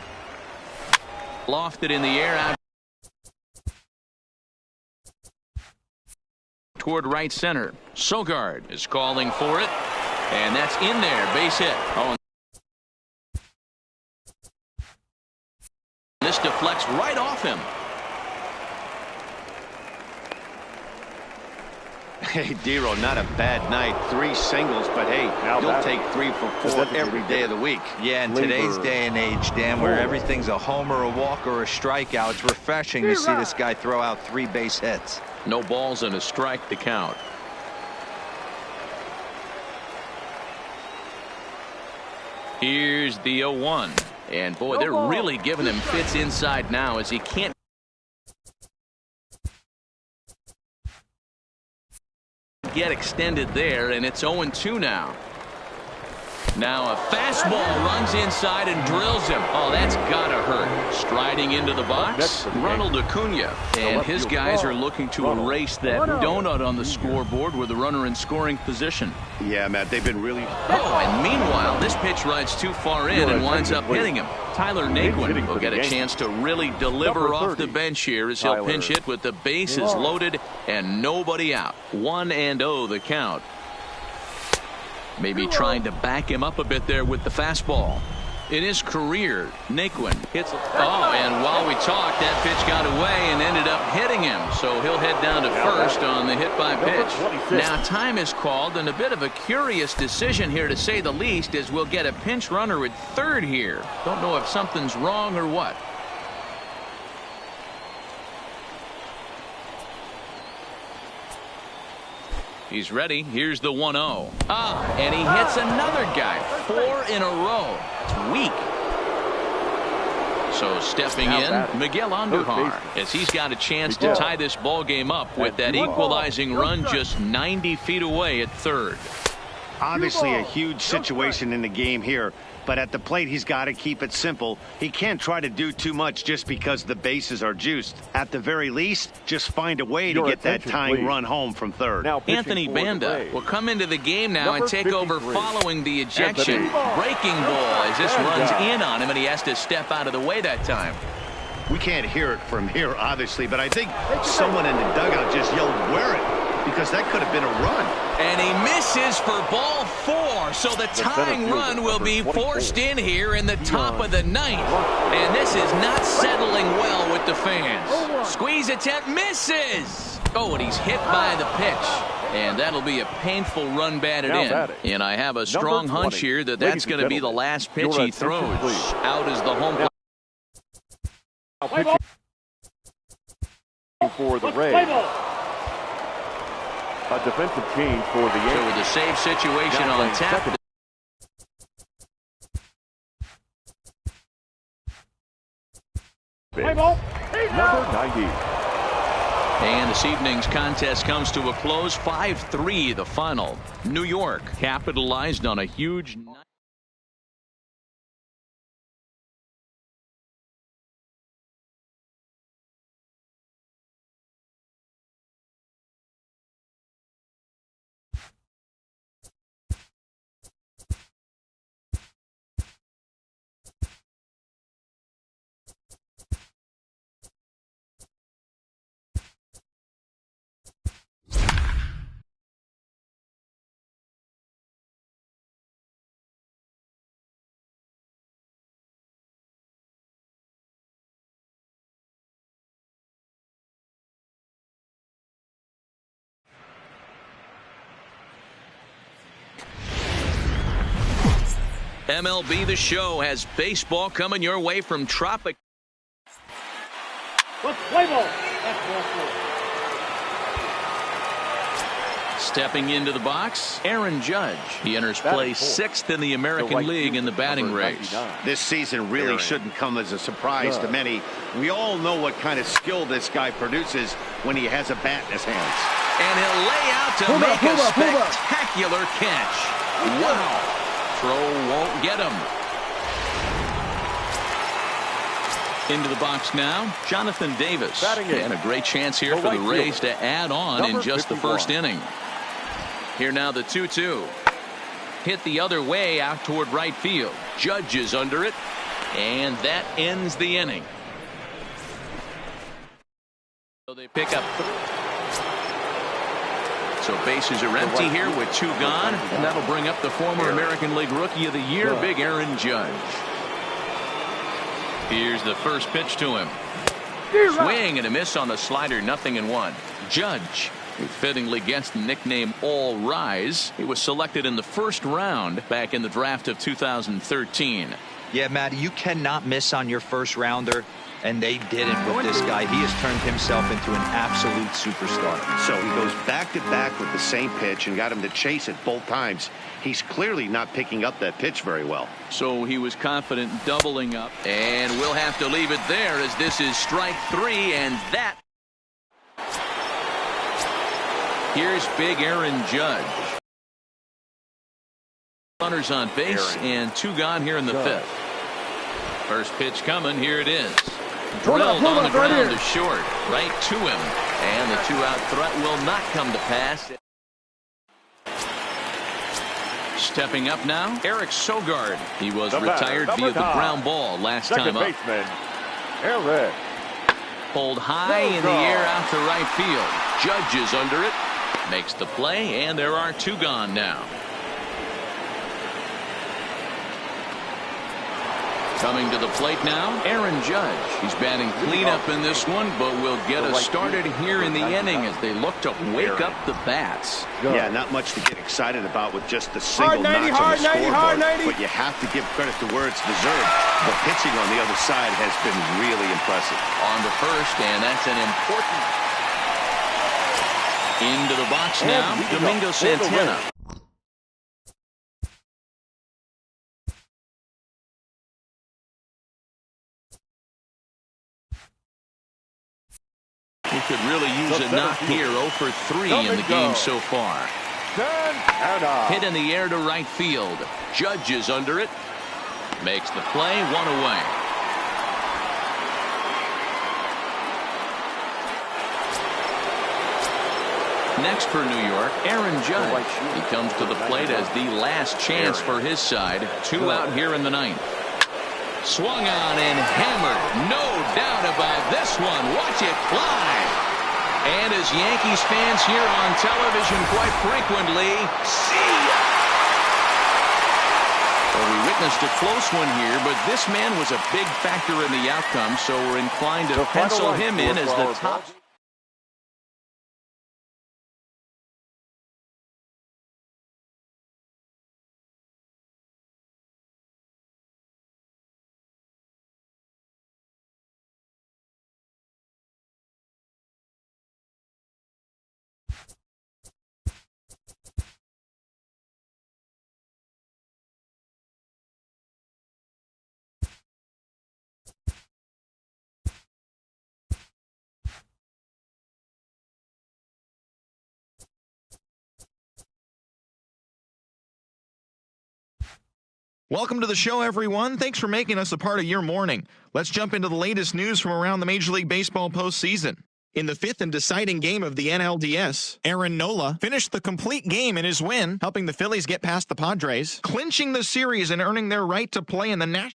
Lofted in the air out toward right center. Sogard is calling for it, and that's in there. Base hit. Oh, this deflects right off him. Hey, Dero, not a bad night. 3 singles, but hey, you'll take 3 for 4 every day of the week. Yeah, in today's day and age, Dan, where everything's a homer, a walk, or a strikeout, it's refreshing to see this guy throw out 3 base hits. No balls and a strike to count. Here's the 0-1. And boy, they're really giving him fits inside now as he can't get extended there, and it's 0-2 now. Now a fastball runs inside and drills him. Oh, that's gotta hurt. Striding into the box, Ronald Acuna. And his guys are looking to erase that donut on the scoreboard with a runner in scoring position. Yeah, Matt, they've been really... Oh, and meanwhile, this pitch rides too far in and winds up hitting him. Tyler Naquin will get a chance to really deliver off the bench here as he'll pinch hit with the bases loaded and nobody out. 1-0 the count. Maybe trying to back him up a bit there with the fastball. In his career, Naquin hits. Oh, and while we talked, that pitch got away and ended up hitting him. So he'll head down to first on the hit by pitch. Now time is called, and a bit of a curious decision here to say the least, as we'll get a pinch runner at third here. Don't know if something's wrong or what. He's ready. Here's the 1-0. And he hits another guy. 4 in a row. It's weak. So stepping in, Miguel Andujar, as he's got a chance to tie this ball game up with that equalizing run just 90 feet away at third. Obviously a huge situation in the game here, but at the plate he's got to keep it simple. He can't try to do too much just because the bases are juiced. At the very least, just find a way to get that tying run home from third. Anthony Banda will come into the game now and take over following the ejection. Breaking ball as this runs in on him, and he has to step out of the way that time. We can't hear it from here, obviously, but I think someone in the dugout just yelled, "Wear it," because that could have been a run. And he misses for ball 4, so the tying run will be forced in here in the top of the 9th. And this is not settling well with the fans. Squeeze attempt, misses. Oh, and he's hit by the pitch. And that'll be a painful run batted in. And I have a strong hunch here that that's going to be the last pitch he throws. Out is the home plate. For the Rays. A defensive change for the Yankees. So with the save situation on tap. Number 90. And this evening's contest comes to a close. 5-3 the final. New York capitalized on a huge MLB The Show has baseball coming your way from Tropic. Let's play ball. That's ball four. Stepping into the box, Aaron Judge. He enters play sixth in the American League in the batting race. This season really shouldn't come as a surprise to many. We all know what kind of skill this guy produces when he has a bat in his hands. And he'll lay out to make a spectacular catch. Wow. Throw won't get him. Into the box now, Jonathan Davis. And a great chance here for the Rays to add on in just the first inning. Here now the 2-2. Hit the other way out toward right field. Judge is under it. And that ends the inning. So they pick up. So bases are empty here with two gone. And that'll bring up the former American League Rookie of the Year, Big Aaron Judge. Here's the first pitch to him. Swing and a miss on the slider, 0-1. Judge, who fittingly gets the nickname All Rise. He was selected in the first round back in the draft of 2013. Yeah, Matty, you cannot miss on your first rounder. And they didn't with this guy. He has turned himself into an absolute superstar. So he goes back-to-back with the same pitch and got him to chase it both times. He's clearly not picking up that pitch very well. So he was confident doubling up. And we'll have to leave it there as this is strike three. And that. Here's Big Aaron Judge. Runners on base and two gone here in the fifth. First pitch coming. Here it is. Drilled on the ground to short, right to him, and the two-out threat will not come to pass. Stepping up now, Eric Sogard. He was retired via the ground ball last time up. Eric. Pulled high in the air out to right field. Judge is under it, makes the play, and there are two gone now. Coming to the plate now, Aaron Judge. He's batting cleanup in this one, but will get us started here in the inning as they look to wake up the bats. Yeah, not much to get excited about with just a single notch on the scoreboard, but you have to give credit to where it's deserved. The pitching on the other side has been really impressive. On the first, and that's an important. Into the box now, Domingo Santana. He could really use a knock here. 0 for 3 in the game so far. Hit in the air to right field. Judge is under it. Makes the play, one away. Next for New York, Aaron Judge. He comes to the plate as the last chance for his side. Two out here in the ninth. Swung on and hammered. No doubt about this one. Watch it fly. And as Yankees fans here on television quite frequently, see ya. Well, we witnessed a close one here, but this man was a big factor in the outcome, so we're inclined to pencil him in as the top. Welcome to the show, everyone. Thanks for making us a part of your morning. Let's jump into the latest news from around the Major League Baseball postseason. In the fifth and deciding game of the NLDS, Aaron Nola finished the complete game in his win, helping the Phillies get past the Padres, clinching the series and earning their right to play in the National